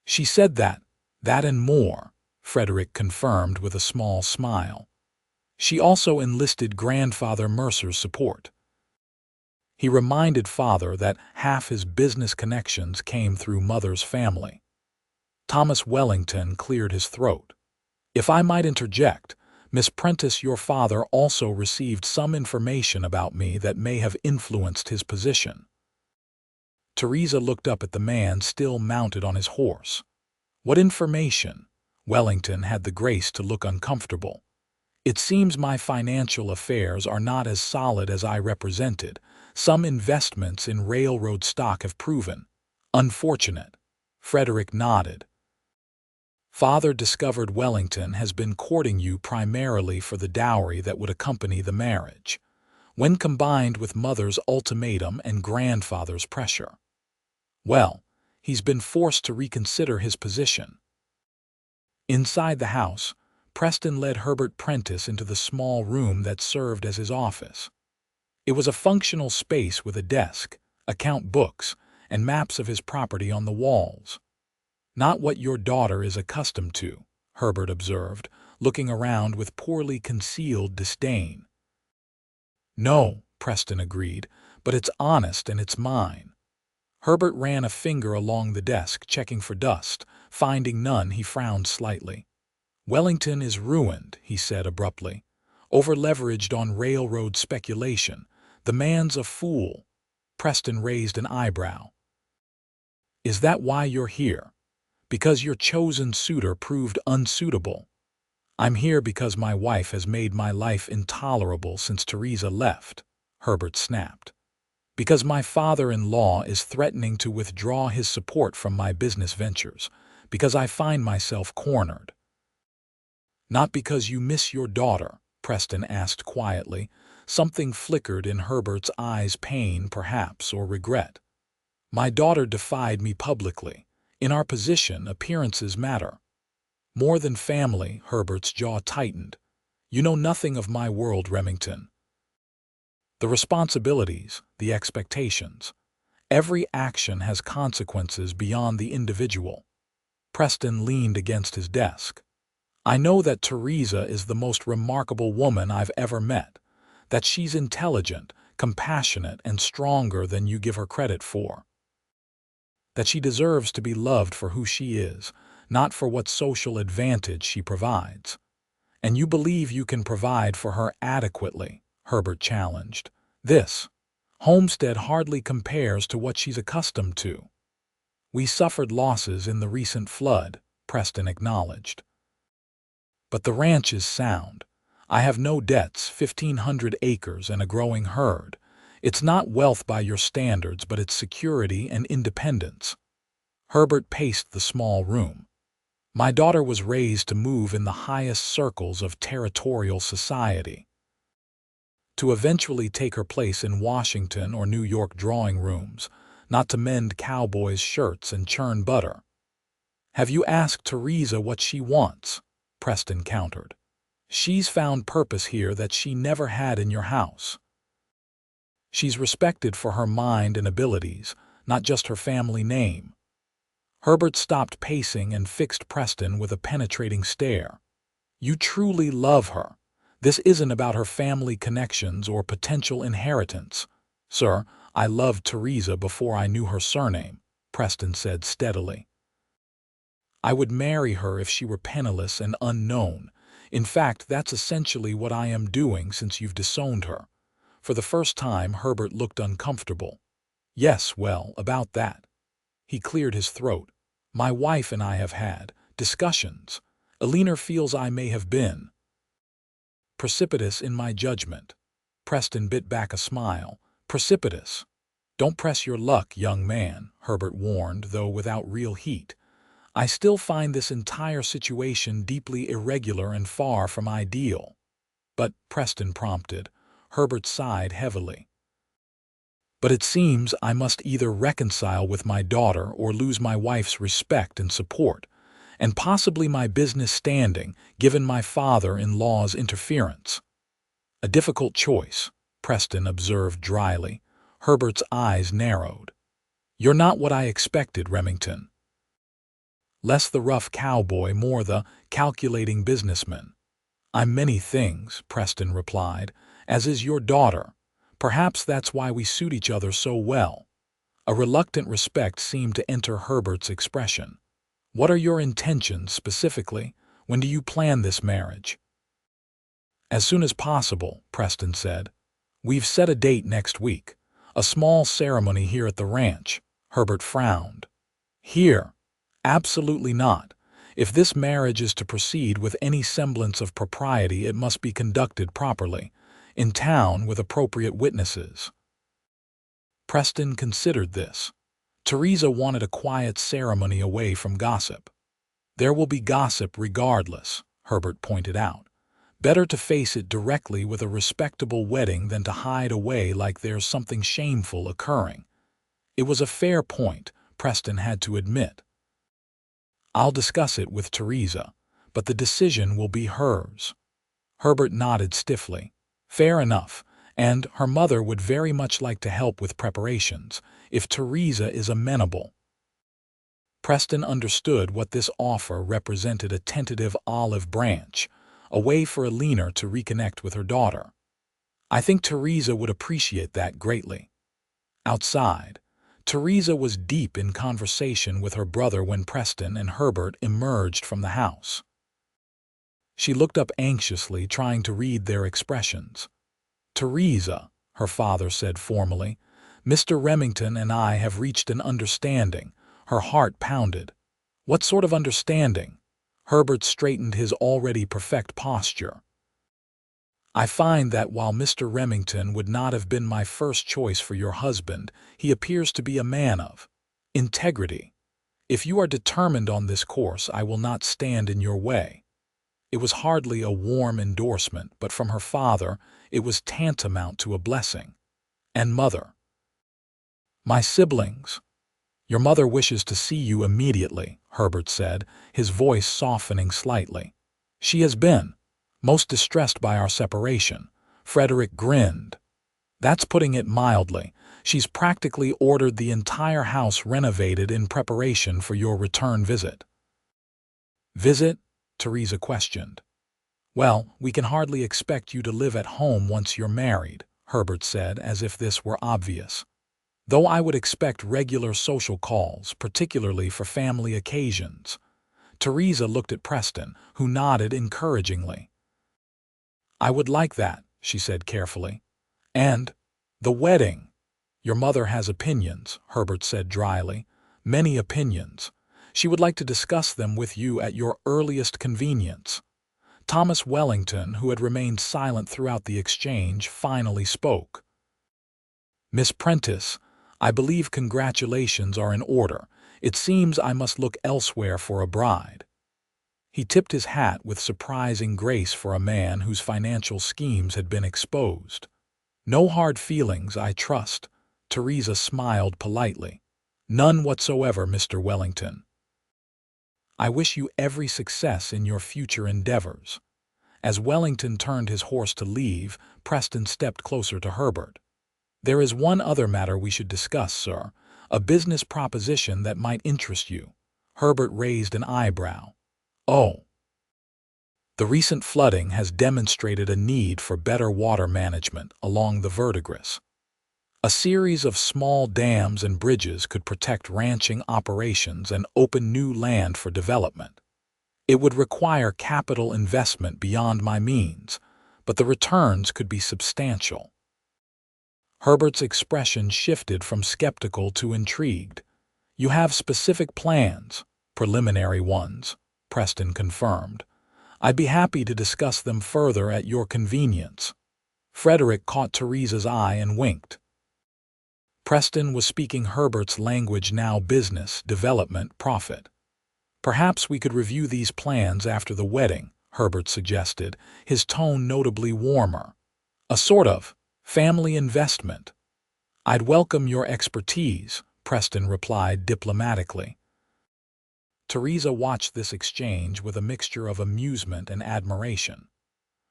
"She said that and more," Frederick confirmed with a small smile. "She also enlisted grandfather Mercer's support." He reminded father that half his business connections came through mother's family. Thomas Wellington cleared his throat. "If I might interject, Miss Prentice, your father also received some information about me that may have influenced his position." Theresa looked up at the man still mounted on his horse. "What information?" Wellington had the grace to look uncomfortable. "It seems my financial affairs are not as solid as I represented. Some investments in railroad stock have proven unfortunate." Frederick nodded. "Father discovered Wellington has been courting you primarily for the dowry that would accompany the marriage. When combined with mother's ultimatum and grandfather's pressure, well, he's been forced to reconsider his position." Inside the house, Preston led Herbert Prentice into the small room that served as his office. It was a functional space with a desk, account books, and maps of his property on the walls. "Not what your daughter is accustomed to," Herbert observed, looking around with poorly concealed disdain. "No," Preston agreed, "but it's honest and it's mine." Herbert ran a finger along the desk, checking for dust. Finding none, he frowned slightly. "Wellington is ruined," he said abruptly. "Over-leveraged on railroad speculation. The man's a fool." Preston raised an eyebrow. "Is that why you're here? Because your chosen suitor proved unsuitable?" "I'm here because my wife has made my life intolerable since Theresa left," Herbert snapped. "Because my father-in-law is threatening to withdraw his support from my business ventures. Because I find myself cornered." Not because you miss your daughter, Preston asked quietly. Something flickered in Herbert's eyes, pain perhaps, or regret. My daughter defied me publicly. In our position, appearances matter. More than family, Herbert's jaw tightened. You know nothing of my world, Remington. The responsibilities, the expectations. Every action has consequences beyond the individual. Preston leaned against his desk. I know that Theresa is the most remarkable woman I've ever met, that she's intelligent, compassionate, and stronger than you give her credit for. That she deserves to be loved for who she is, not for what social advantage she provides. And you believe you can provide for her adequately, Herbert challenged. This homestead hardly compares to what she's accustomed to. We suffered losses in the recent flood, Preston acknowledged. But the ranch is sound. I have no debts, 1,500 acres and a growing herd. It's not wealth by your standards, but it's security and independence. Herbert paced the small room. My daughter was raised to move in the highest circles of territorial society, to eventually take her place in Washington or New York drawing rooms, not to mend cowboys' shirts and churn butter. Have you asked Theresa what she wants? Preston countered. She's found purpose here that she never had in your house. She's respected for her mind and abilities, not just her family name. Herbert stopped pacing and fixed Preston with a penetrating stare. You truly love her. This isn't about her family connections or potential inheritance. Sir, I loved Theresa before I knew her surname, Preston said steadily. I would marry her if she were penniless and unknown. In fact, that's essentially what I am doing since you've disowned her. For the first time, Herbert looked uncomfortable. Yes, well, about that. He cleared his throat. My wife and I have had discussions. Alina feels I may have been precipitous in my judgment. Preston bit back a smile. Precipitous. Don't press your luck, young man, Herbert warned, though without real heat. I still find this entire situation deeply irregular and far from ideal. But, Preston prompted. Herbert sighed heavily. But it seems I must either reconcile with my daughter or lose my wife's respect and support, and possibly my business standing, given my father-in-law's interference. A difficult choice, Preston observed dryly. Herbert's eyes narrowed. You're not what I expected, Remington. Less the rough cowboy, more the calculating businessman. I'm many things, Preston replied, as is your daughter. Perhaps that's why we suit each other so well. A reluctant respect seemed to enter Herbert's expression. What are your intentions, specifically? When do you plan this marriage? As soon as possible, Preston said. We've set a date next week. A small ceremony here at the ranch. Herbert frowned. Here? Absolutely not. If this marriage is to proceed with any semblance of propriety, it must be conducted properly, in town with appropriate witnesses. Preston considered this. Theresa wanted a quiet ceremony away from gossip. There will be gossip regardless, Herbert pointed out. Better to face it directly with a respectable wedding than to hide away like there's something shameful occurring. It was a fair point, Preston had to admit. I'll discuss it with Theresa, but the decision will be hers. Herbert nodded stiffly. Fair enough, and her mother would very much like to help with preparations, if Theresa is amenable. Preston understood what this offer represented: a tentative olive branch, a way for Alina to reconnect with her daughter. I think Theresa would appreciate that greatly. Outside, Theresa was deep in conversation with her brother when Preston and Herbert emerged from the house. She looked up anxiously, trying to read their expressions. Theresa, her father said formally, Mr. Remington and I have reached an understanding. Her heart pounded. What sort of understanding? Herbert straightened his already perfect posture. I find that while Mr. Remington would not have been my first choice for your husband, he appears to be a man of integrity. If you are determined on this course, I will not stand in your way. It was hardly a warm endorsement, but from her father, it was tantamount to a blessing. And mother. My siblings. Your mother wishes to see you immediately, Herbert said, his voice softening slightly. She has been most distressed by our separation. Frederick grinned. That's putting it mildly. She's practically ordered the entire house renovated in preparation for your return visit. Visit? Theresa questioned. Well, we can hardly expect you to live at home once you're married, Herbert said, as if this were obvious. Though I would expect regular social calls, particularly for family occasions. Theresa looked at Preston, who nodded encouragingly. I would like that, she said carefully. And the wedding. Your mother has opinions, Herbert said dryly. Many opinions. She would like to discuss them with you at your earliest convenience. Thomas Wellington, who had remained silent throughout the exchange, finally spoke. Miss Prentice, I believe congratulations are in order. It seems I must look elsewhere for a bride. He tipped his hat with surprising grace for a man whose financial schemes had been exposed. No hard feelings, I trust. Theresa smiled politely. None whatsoever, Mr. Wellington. I wish you every success in your future endeavors. As Wellington turned his horse to leave, Preston stepped closer to Herbert. There is one other matter we should discuss, sir, a business proposition that might interest you. Herbert raised an eyebrow. Oh. The recent flooding has demonstrated a need for better water management along the Verdigris. A series of small dams and bridges could protect ranching operations and open new land for development. It would require capital investment beyond my means, but the returns could be substantial. Herbert's expression shifted from skeptical to intrigued. You have specific plans, preliminary ones, Preston confirmed. I'd be happy to discuss them further at your convenience. Frederick caught Theresa's eye and winked. Preston was speaking Herbert's language now: business, development, profit. Perhaps we could review these plans after the wedding, Herbert suggested, his tone notably warmer. A sort of family investment. I'd welcome your expertise, Preston replied diplomatically. Theresa watched this exchange with a mixture of amusement and admiration.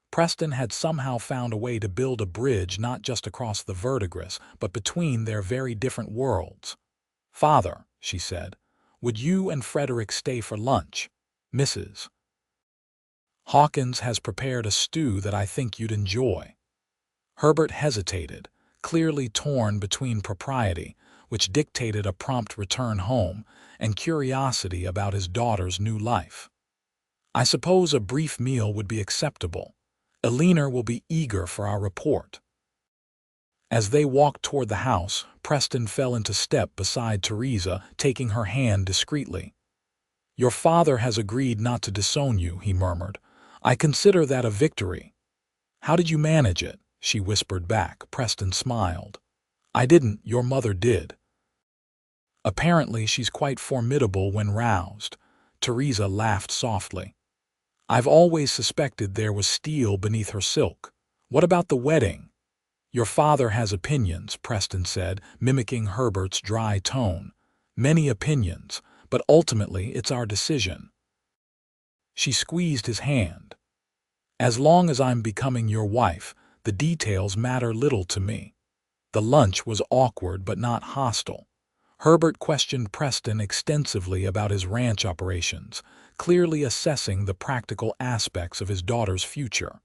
Preston had somehow found a way to build a bridge not just across the Verdigris, but between their very different worlds. Father, she said, would you and Frederick stay for lunch? Mrs. Hawkins has prepared a stew that I think you'd enjoy. Herbert hesitated, clearly torn between propriety, which dictated a prompt return home, and curiosity about his daughter's new life. I suppose a brief meal would be acceptable. Eleanor will be eager for our report. As they walked toward the house, Preston fell into step beside Theresa, taking her hand discreetly. Your father has agreed not to disown you, he murmured. I consider that a victory. How did you manage it? She whispered back. Preston smiled. I didn't, your mother did. Apparently she's quite formidable when roused. Theresa laughed softly. I've always suspected there was steel beneath her silk. What about the wedding? Your father has opinions, Preston said, mimicking Herbert's dry tone. Many opinions, but ultimately it's our decision. She squeezed his hand. As long as I'm becoming your wife, the details matter little to me. The lunch was awkward but not hostile. Herbert questioned Preston extensively about his ranch operations, clearly assessing the practical aspects of his daughter's future.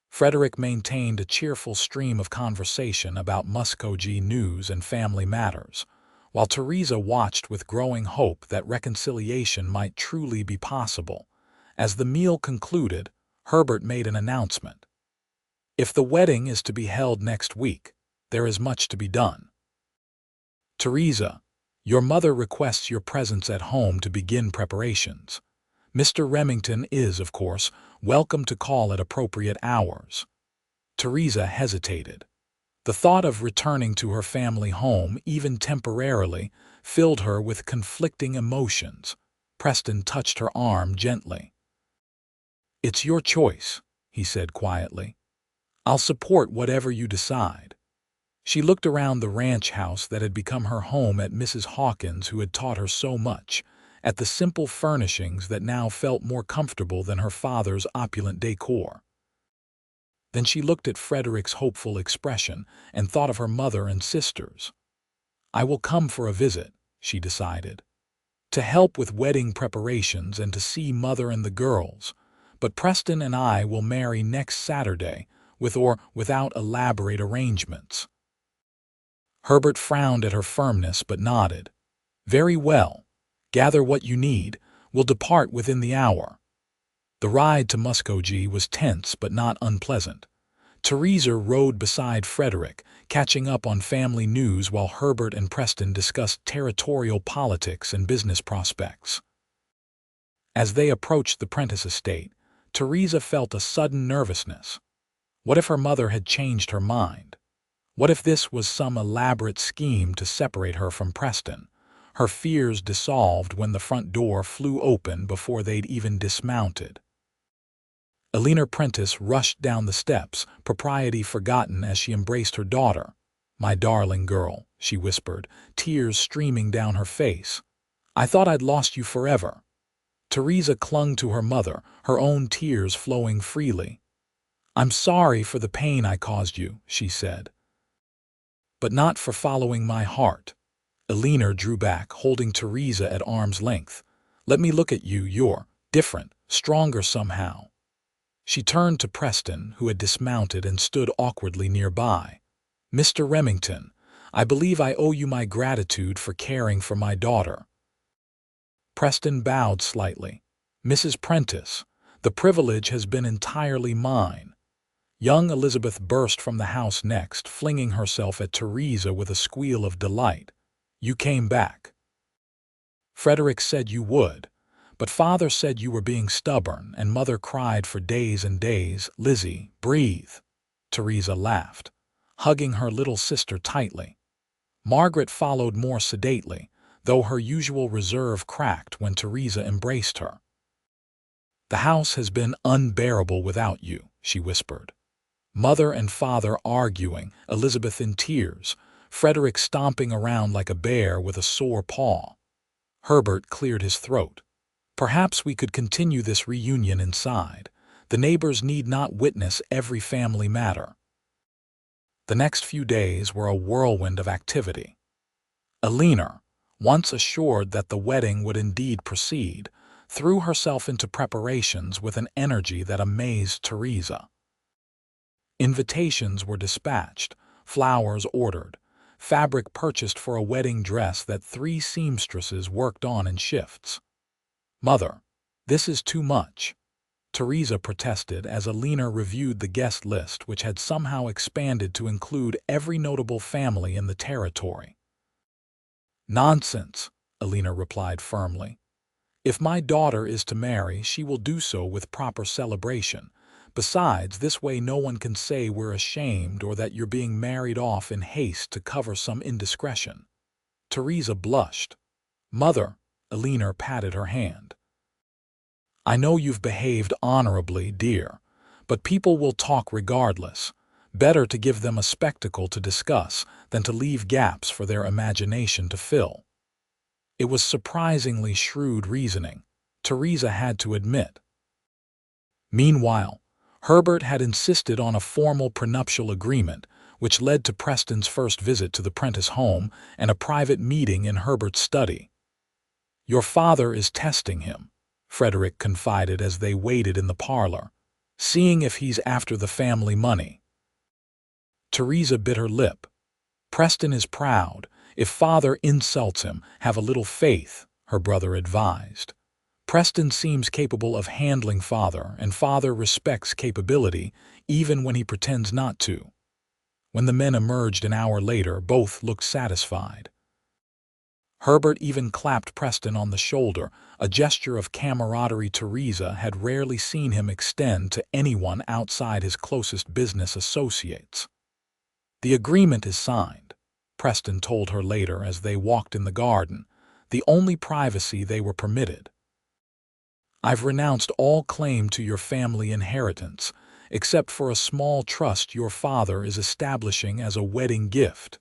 Frederick maintained a cheerful stream of conversation about Muskogee news and family matters, while Theresa watched with growing hope that reconciliation might truly be possible. As the meal concluded, Herbert made an announcement. If the wedding is to be held next week, there is much to be done. Theresa, your mother requests your presence at home to begin preparations. Mr. Remington is, of course, welcome to call at appropriate hours. Theresa hesitated. The thought of returning to her family home, even temporarily, filled her with conflicting emotions. Preston touched her arm gently. "It's your choice," he said quietly. "I'll support whatever you decide." She looked around the ranch house that had become her home, at Mrs. Hawkins, who had taught her so much, at the simple furnishings that now felt more comfortable than her father's opulent decor. Then she looked at Frederick's hopeful expression and thought of her mother and sisters. "I will come for a visit," she decided, "to help with wedding preparations and to see Mother and the girls, but Preston and I will marry next Saturday, with or without elaborate arrangements." Herbert frowned at her firmness but nodded. "Very well. Gather what you need. We'll depart within the hour." The ride to Muskogee was tense but not unpleasant. Theresa rode beside Frederick, catching up on family news while Herbert and Preston discussed territorial politics and business prospects. As they approached the Prentice estate, Theresa felt a sudden nervousness. What if her mother had changed her mind? What if this was some elaborate scheme to separate her from Preston? Her fears dissolved when the front door flew open before they'd even dismounted. Theresa Prentice rushed down the steps, propriety forgotten, as she embraced her daughter. "My darling girl," she whispered, tears streaming down her face. "I thought I'd lost you forever." Theresa clung to her mother, her own tears flowing freely. "I'm sorry for the pain I caused you," she said. "But not for following my heart." Theresa drew back, holding Theresa at arm's length. "Let me look at you. You're different, stronger somehow." She turned to Preston, who had dismounted and stood awkwardly nearby. "Mr. Remington, I believe I owe you my gratitude for caring for my daughter." Preston bowed slightly. "Mrs. Prentice, the privilege has been entirely mine." Young Elizabeth burst from the house next, flinging herself at Theresa with a squeal of delight. "You came back. Frederick said you would, but Father said you were being stubborn, and Mother cried for days and days." "Lizzie, breathe." Theresa laughed, hugging her little sister tightly. Margaret followed more sedately, though her usual reserve cracked when Theresa embraced her. "The house has been unbearable without you," she whispered. Mother and Father arguing, Elizabeth in tears, Frederick stomping around like a bear with a sore paw. Herbert cleared his throat. "Perhaps we could continue this reunion inside. The neighbors need not witness every family matter." The next few days were a whirlwind of activity. Theresa, once assured that the wedding would indeed proceed, threw herself into preparations with an energy that amazed Theresa. Invitations were dispatched, flowers ordered, fabric purchased for a wedding dress that 3 seamstresses worked on in shifts. "Mother, this is too much," Theresa protested as Theresa reviewed the guest list, which had somehow expanded to include every notable family in the territory. "Nonsense," Theresa replied firmly. "If my daughter is to marry, she will do so with proper celebration. Besides, this way no one can say we're ashamed or that you're being married off in haste to cover some indiscretion." Theresa blushed. "Mother," Theresa patted her hand, "I know you've behaved honorably, dear, but people will talk regardless. Better to give them a spectacle to discuss than to leave gaps for their imagination to fill." It was surprisingly shrewd reasoning, Theresa had to admit. Meanwhile, Herbert had insisted on a formal prenuptial agreement, which led to Preston's first visit to the Prentice home and a private meeting in Herbert's study. "Your father is testing him," Frederick confided as they waited in the parlor, "seeing if he's after the family money." Theresa bit her lip. "Preston is proud. If Father insults him, have a little faith," her brother advised. "Preston seems capable of handling Father, and Father respects capability, even when he pretends not to." When the men emerged an hour later, both looked satisfied. Herbert even clapped Preston on the shoulder, a gesture of camaraderie Theresa had rarely seen him extend to anyone outside his closest business associates. "The agreement is signed," Preston told her later as they walked in the garden, the only privacy they were permitted. I've renounced all claim to your family inheritance, except for a small trust your father is establishing as a wedding gift."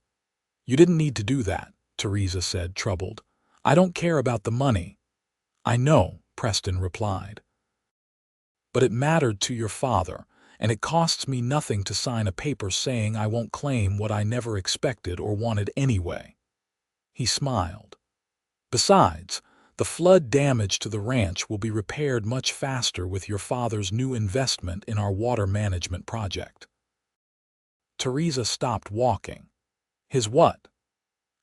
"You didn't need to do that," Theresa said, troubled. "I don't care about the money." "I know," Preston replied. "But it mattered to your father, and it costs me nothing to sign a paper saying I won't claim what I never expected or wanted anyway." He smiled. "Besides, the flood damage to the ranch will be repaired much faster with your father's new investment in our water management project." Theresa stopped walking. "His what?"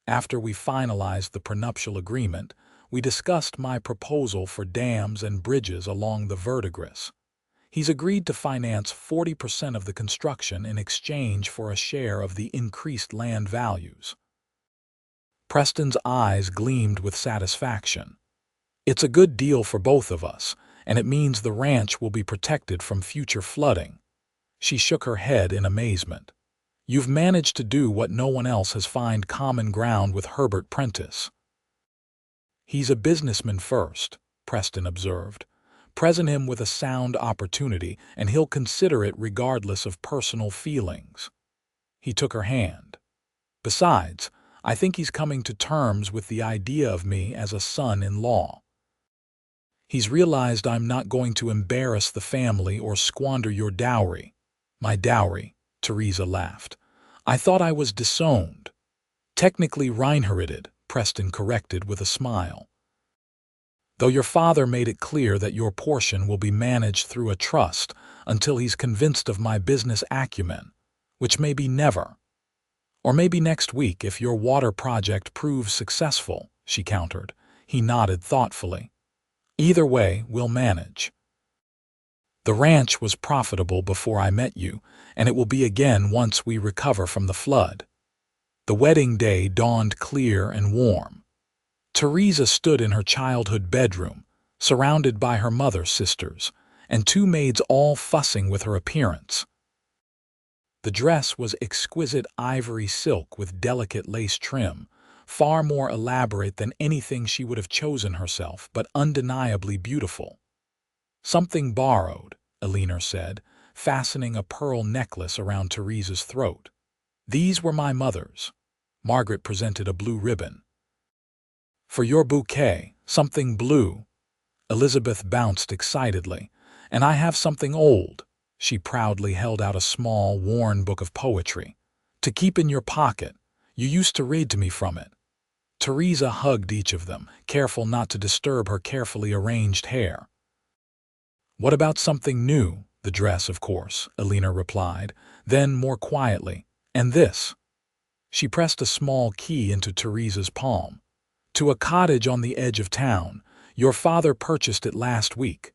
"After we finalized the prenuptial agreement, we discussed my proposal for dams and bridges along the Verdigris. He's agreed to finance 40% of the construction in exchange for a share of the increased land values." Preston's eyes gleamed with satisfaction. "It's a good deal for both of us, and it means the ranch will be protected from future flooding." She shook her head in amazement. "You've managed to do what no one else has, find common ground with Herbert Prentice." "He's a businessman first," Preston observed. "Present him with a sound opportunity, and he'll consider it regardless of personal feelings." He took her hand. "Besides, I think he's coming to terms with the idea of me as a son-in-law. He's realized I'm not going to embarrass the family or squander your dowry." "My dowry," Theresa laughed. "I thought I was disowned." "Technically reinherited," Preston corrected with a smile. "Though your father made it clear that your portion will be managed through a trust until he's convinced of my business acumen, which may be never. Or maybe next week if your water project proves successful," she countered. He nodded thoughtfully. "Either way, we'll manage. The ranch was profitable before I met you, and it will be again once we recover from the flood." The wedding day dawned clear and warm. Theresa stood in her childhood bedroom, surrounded by her mother's sisters, and two maids all fussing with her appearance. The dress was exquisite ivory silk with delicate lace trim, far more elaborate than anything she would have chosen herself, but undeniably beautiful. "Something borrowed," Eleanor said, fastening a pearl necklace around Theresa's throat. "These were my mother's." Margaret presented a blue ribbon. "For your bouquet, something blue." Elizabeth bounced excitedly. "And I have something old." She proudly held out a small, worn book of poetry. "To keep in your pocket. You used to read to me from it." Theresa hugged each of them, careful not to disturb her carefully arranged hair. "What about something new?" "The dress, of course," Eleanor replied. Then, more quietly, "And this." She pressed a small key into Theresa's palm. "To a cottage on the edge of town. Your father purchased it last week.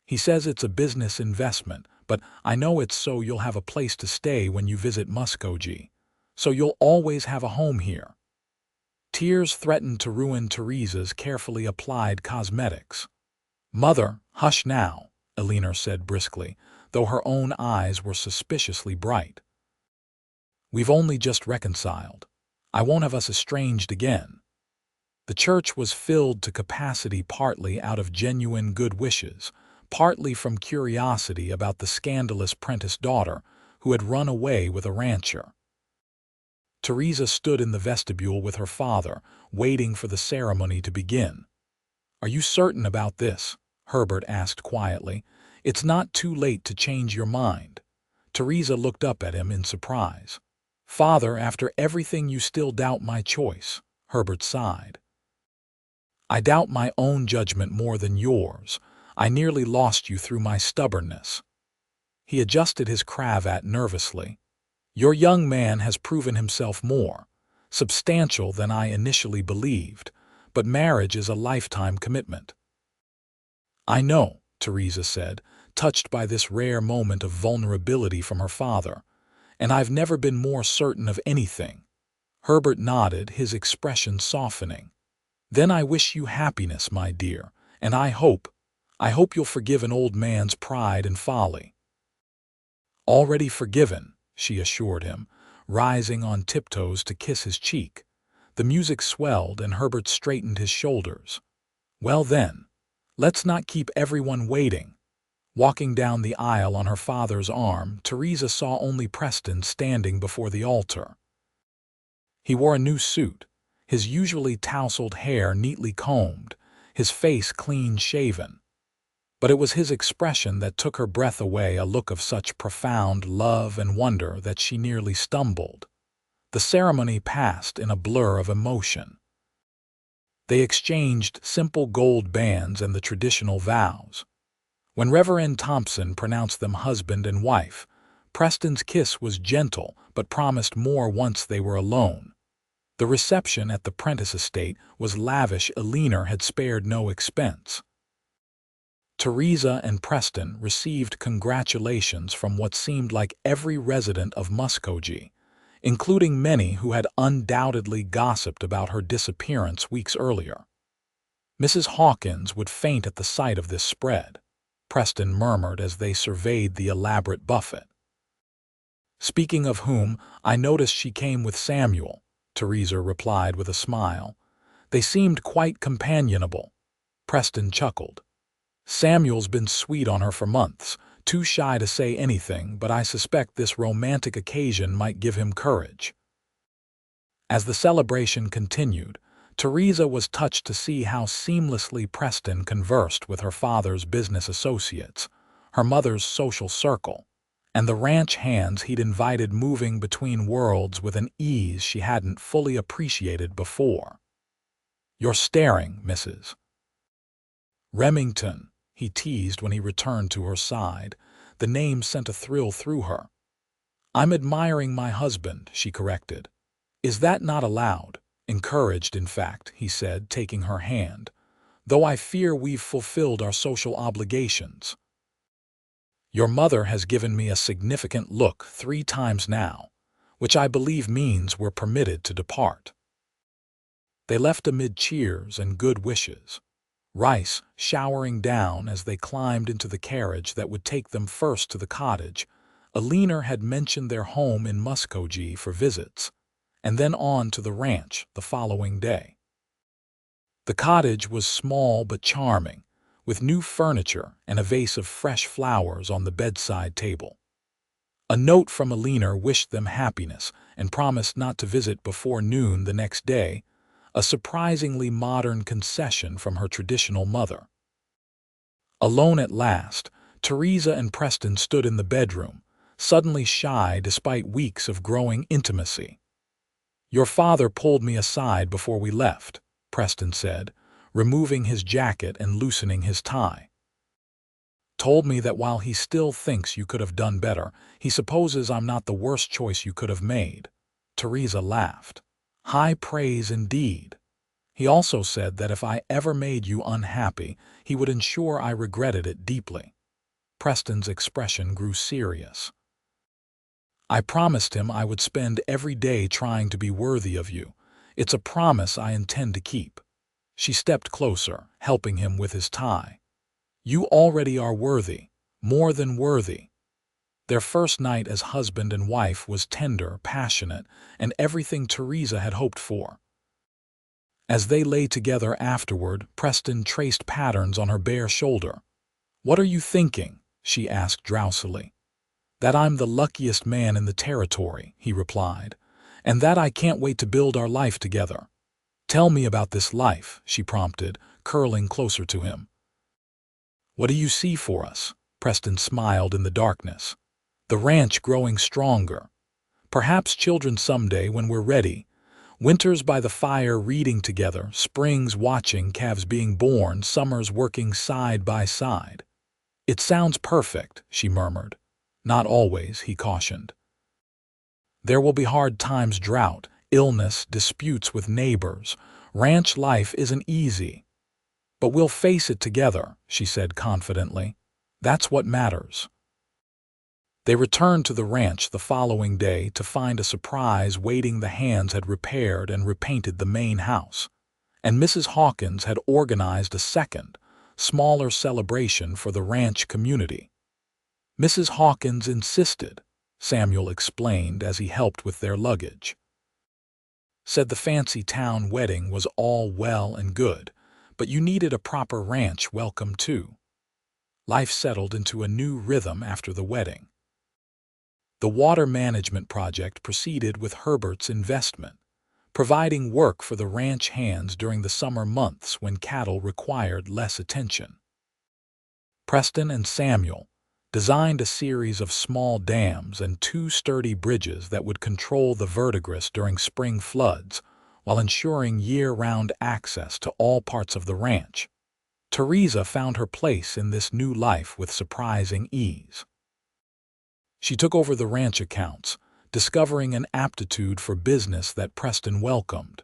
He says it's a business investment, but I know it's so you'll have a place to stay when you visit Muskogee. So you'll always have a home here." Tears threatened to ruin Theresa's carefully applied cosmetics. "Mother, hush now," Eleanor said briskly, though her own eyes were suspiciously bright. "We've only just reconciled. I won't have us estranged again." The church was filled to capacity, partly out of genuine good wishes, partly from curiosity about the scandalous Prentice daughter who had run away with a rancher. Theresa stood in the vestibule with her father, waiting for the ceremony to begin. "Are you certain about this?" Herbert asked quietly. "It's not too late to change your mind." Theresa looked up at him in surprise. "Father, after everything you still doubt my choice?" Herbert sighed. "I doubt my own judgment more than yours. I nearly lost you through my stubbornness." He adjusted his cravat nervously. "Your young man has proven himself more substantial than I initially believed, but marriage is a lifetime commitment." "I know," Theresa said, touched by this rare moment of vulnerability from her father, "and I've never been more certain of anything." Herbert nodded, his expression softening. "Then I wish you happiness, my dear, and I hope you'll forgive an old man's pride and folly." "Already forgiven," she assured him, rising on tiptoes to kiss his cheek. The music swelled and Herbert straightened his shoulders. "Well then, Let's not keep everyone waiting." Walking down the aisle on her father's arm, Theresa saw only Preston standing before the altar. He wore a new suit, his usually tousled hair neatly combed, his face clean-shaven. But it was his expression that took her breath away, a look of such profound love and wonder that she nearly stumbled. The ceremony passed in a blur of emotion. They exchanged simple gold bands and the traditional vows. When Reverend Thompson pronounced them husband and wife, Preston's kiss was gentle but promised more once they were alone. The reception at the Prentice estate was lavish. Eleanor had spared no expense. Theresa and Preston received congratulations from what seemed like every resident of Muskogee, including many who had undoubtedly gossiped about her disappearance weeks earlier. Mrs. Hawkins would faint at the sight of this spread, Preston murmured as they surveyed the elaborate buffet. "Speaking of whom, I noticed she came with Samuel," Theresa replied with a smile. "They seemed quite companionable." Preston chuckled. "Samuel's been sweet on her for months, too shy to say anything, but I suspect this romantic occasion might give him courage." As the celebration continued, Theresa was touched to see how seamlessly Preston conversed with her father's business associates, her mother's social circle, and the ranch hands he'd invited, moving between worlds with an ease she hadn't fully appreciated before. "You're staring, Mrs. Remington," he teased when he returned to her side. The name sent a thrill through her. "I'm admiring my husband," she corrected. "Is that not allowed?" "Encouraged, in fact," he said, taking her hand. "Though I fear we've fulfilled our social obligations. Your mother has given me a significant look 3 times now, which I believe means we're permitted to depart." They left amid cheers and good wishes, rice showering down as they climbed into the carriage that would take them first to the cottage. Eleanor had mentioned their home in Muskogee for visits, and then on to the ranch the following day. The cottage was small but charming, with new furniture and a vase of fresh flowers on the bedside table. A note from Eleanor wished them happiness and promised not to visit before noon the next day, a surprisingly modern concession from her traditional mother. Alone at last, Theresa and Preston stood in the bedroom, suddenly shy despite weeks of growing intimacy. "Your father pulled me aside before we left," Preston said, removing his jacket and loosening his tie. "Told me that while he still thinks you could have done better, he supposes I'm not the worst choice you could have made." Theresa laughed. "High praise indeed. He also said that if I ever made you unhappy, he would ensure I regretted it deeply." Preston's expression grew serious. "I promised him I would spend every day trying to be worthy of you. It's a promise I intend to keep." She stepped closer, helping him with his tie. "You already are worthy, more than worthy." Their first night as husband and wife was tender, passionate, and everything Theresa had hoped for. As they lay together afterward, Preston traced patterns on her bare shoulder. "What are you thinking?" she asked drowsily. "That I'm the luckiest man in the territory," he replied, "and that I can't wait to build our life together." "Tell me about this life," she prompted, curling closer to him. "What do you see for us?" Preston smiled in the darkness. "The ranch growing stronger. Perhaps children someday when we're ready. Winters by the fire reading together, springs watching calves being born, summers working side by side." "It sounds perfect," she murmured. "Not always," he cautioned. "There will be hard times, drought, illness, disputes with neighbors. Ranch life isn't easy. But we'll face it together," she said confidently. "That's what matters." They returned to the ranch the following day to find a surprise waiting. The hands had repaired and repainted the main house, and Mrs. Hawkins had organized a second, smaller celebration for the ranch community. "Mrs. Hawkins insisted," Samuel explained as he helped with their luggage. "Said the fancy town wedding was all well and good, but you needed a proper ranch welcome too. Life settled into a new rhythm after the wedding. The water management project proceeded with Herbert's investment, providing work for the ranch hands during the summer months when cattle required less attention. Preston and Samuel designed a series of small dams and 2 sturdy bridges that would control the verdigris during spring floods while ensuring year-round access to all parts of the ranch. Theresa found her place in this new life with surprising ease. She took over the ranch accounts, discovering an aptitude for business that Preston welcomed.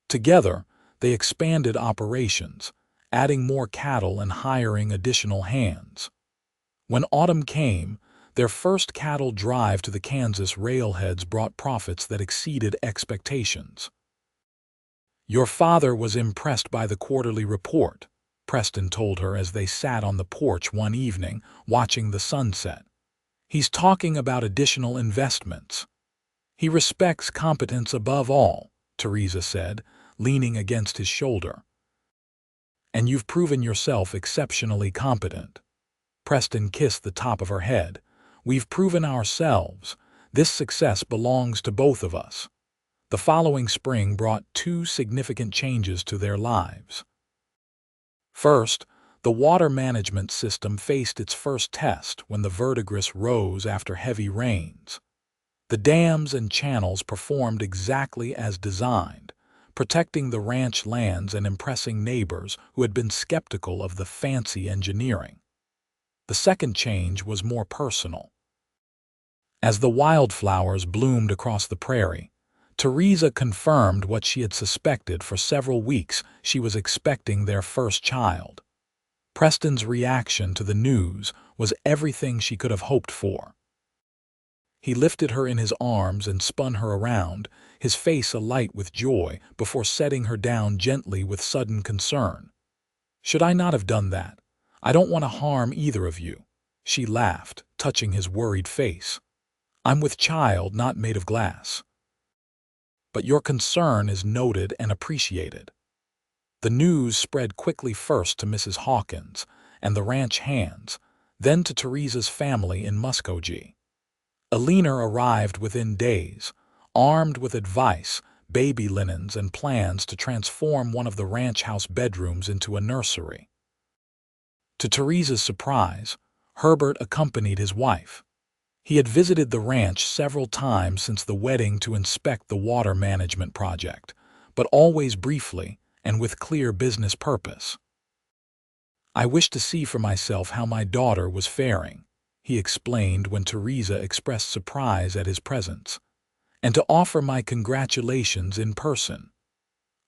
Together, they expanded operations, adding more cattle and hiring additional hands. When autumn came, their first cattle drive to the Kansas railheads brought profits that exceeded expectations. "Your father was impressed by the quarterly report," Preston told her as they sat on the porch one evening, watching the sunset. "He's talking about additional investments." "He respects competence above all," Theresa said, leaning against his shoulder. "And you've proven yourself exceptionally competent." Preston kissed the top of her head. "We've proven ourselves. This success belongs to both of us." The following spring brought 2 significant changes to their lives. First, the water management system faced its first test when the verdigris rose after heavy rains. The dams and channels performed exactly as designed, protecting the ranch lands and impressing neighbors who had been skeptical of the fancy engineering. The second change was more personal. As the wildflowers bloomed across the prairie, Theresa confirmed what she had suspected for several weeks: she was expecting their first child. Preston's reaction to the news was everything she could have hoped for. He lifted her in his arms and spun her around, his face alight with joy, before setting her down gently with sudden concern. "Should I not have done that? I don't want to harm either of you." She laughed, touching his worried face. "I'm with child, not made of glass." "But your concern is noted and appreciated." The news spread quickly, first to Mrs. Hawkins and the ranch hands, then to Theresa's family in Muskogee. Alina arrived within days, armed with advice, baby linens, and plans to transform one of the ranch house bedrooms into a nursery. To Theresa's surprise, Herbert accompanied his wife. He had visited the ranch several times since the wedding to inspect the water management project, but always briefly and with clear business purpose. "I wish to see for myself how my daughter was faring," he explained when Theresa expressed surprise at his presence, "and to offer my congratulations in person."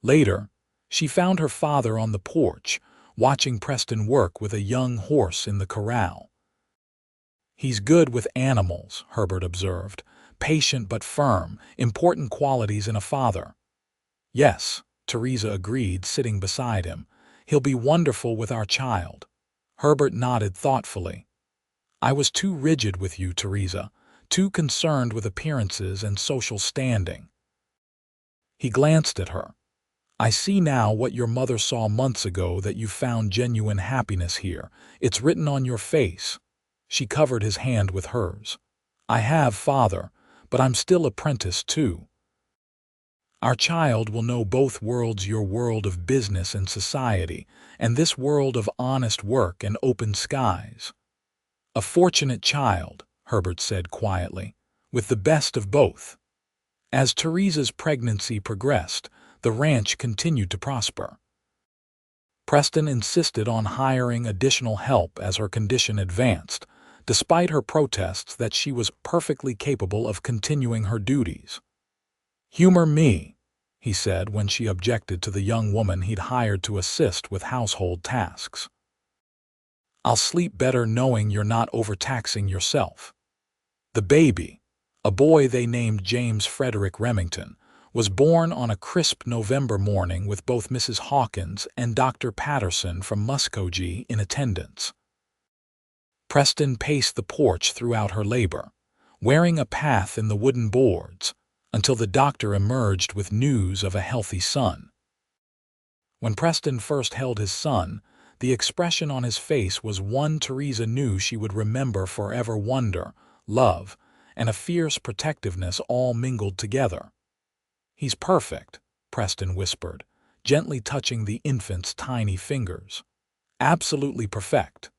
Later, she found her father on the porch, watching Preston work with a young horse in the corral. "He's good with animals," Herbert observed, "patient but firm, important qualities in a father." "Yes," Theresa agreed, sitting beside him. "He'll be wonderful with our child." Herbert nodded thoughtfully. "I was too rigid with you, Theresa, too concerned with appearances and social standing." He glanced at her. "I see now what your mother saw months ago, that you found genuine happiness here. It's written on your face." She covered his hand with hers. "I have, father, but I'm still apprentice too. Our child will know both worlds, your world of business and society, and this world of honest work and open skies." "A fortunate child," Herbert said quietly, "with the best of both." As Theresa's pregnancy progressed, the ranch continued to prosper. Preston insisted on hiring additional help as her condition advanced, despite her protests that she was perfectly capable of continuing her duties. "Humor me," he said when she objected to the young woman he'd hired to assist with household tasks. "I'll sleep better knowing you're not overtaxing yourself." The baby, a boy they named James Frederick Remington, was born on a crisp November morning with both Mrs. Hawkins and Dr. Patterson from Muskogee in attendance. Preston paced the porch throughout her labor, wearing a path in the wooden boards, until the doctor emerged with news of a healthy son. When Preston first held his son, the expression on his face was one Theresa knew she would remember forever: wonder, love, and a fierce protectiveness all mingled together. "He's perfect," Preston whispered, gently touching the infant's tiny fingers. "Absolutely perfect."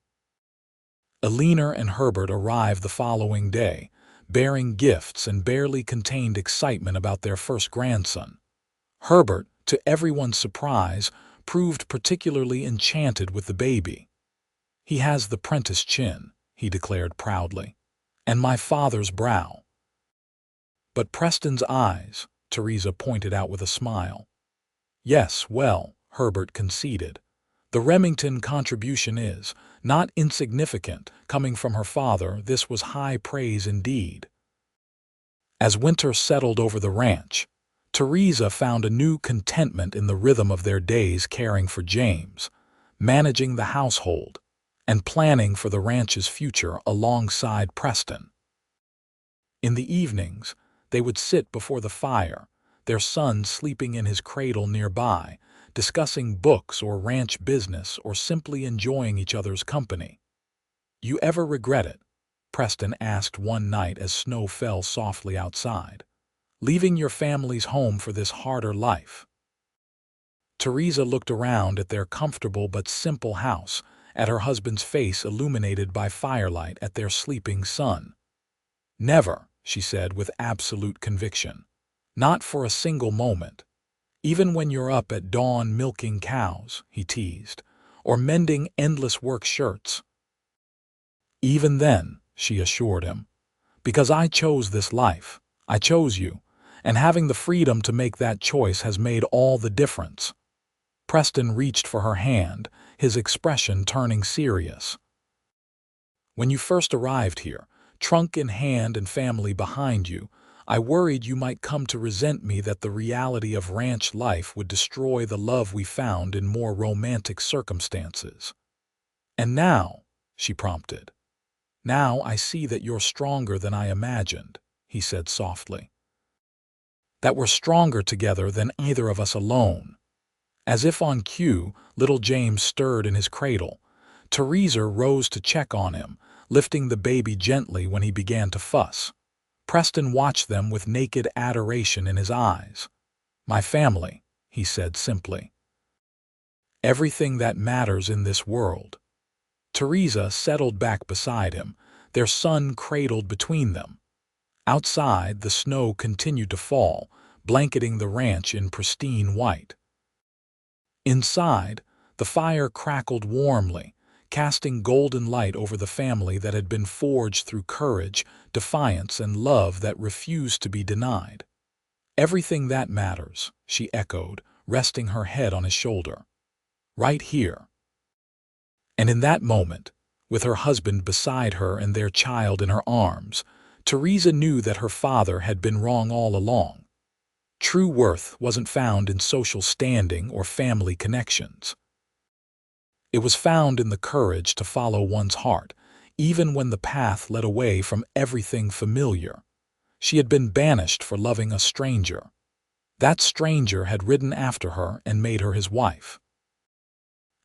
Eleanor and Herbert arrived the following day, bearing gifts and barely contained excitement about their first grandson. Herbert, to everyone's surprise, proved particularly enchanted with the baby. "He has the Prentice chin," he declared proudly, "and my father's brow." "But Preston's eyes," Theresa pointed out with a smile. "Yes, well," Herbert conceded. "The Remington contribution is not insignificant. Coming from her father, this was high praise indeed." As winter settled over the ranch, Theresa found a new contentment in the rhythm of their days, caring for James, managing the household, and planning for the ranch's future alongside Preston. In the evenings, they would sit before the fire, their son sleeping in his cradle nearby, discussing books or ranch business or simply enjoying each other's company. "You ever regret it?" Preston asked one night as snow fell softly outside. "Leaving your family's home for this harder life?" Theresa looked around at their comfortable but simple house, at her husband's face illuminated by firelight, at their sleeping son. "Never," she said with absolute conviction. "Not for a single moment. Even when you're up at dawn milking cows," he teased, "or mending endless work shirts." "Even then," she assured him, "because I chose this life. I chose you, and having the freedom to make that choice has made all the difference." Preston reached for her hand, his expression turning serious. "When you first arrived here, trunk in hand and family behind you, I worried you might come to resent me, that the reality of ranch life would destroy the love we found in more romantic circumstances." "And now," she prompted. "Now I see that you're stronger than I imagined," he said softly. "That we're stronger together than either of us alone." As if on cue, little James stirred in his cradle. Theresa rose to check on him, lifting the baby gently when he began to fuss. Preston watched them with naked adoration in his eyes. "My family," he said simply. "Everything that matters in this world." Theresa settled back beside him, their son cradled between them. Outside, the snow continued to fall, blanketing the ranch in pristine white. Inside, the fire crackled warmly, casting golden light over the family that had been forged through courage, defiance, and love that refused to be denied. "Everything that matters," she echoed, resting her head on his shoulder. "Right here." And in that moment, with her husband beside her and their child in her arms, Theresa knew that her father had been wrong all along. True worth wasn't found in social standing or family connections. It was found in the courage to follow one's heart, even when the path led away from everything familiar. She had been banished for loving a stranger. That stranger had ridden after her and made her his wife.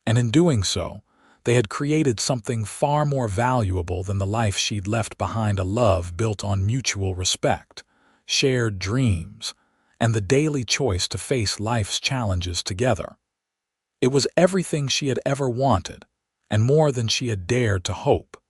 And in doing so, they had created something far more valuable than the life she'd left behind: a love built on mutual respect, shared dreams, and the daily choice to face life's challenges together. It was everything she had ever wanted, and more than she had dared to hope.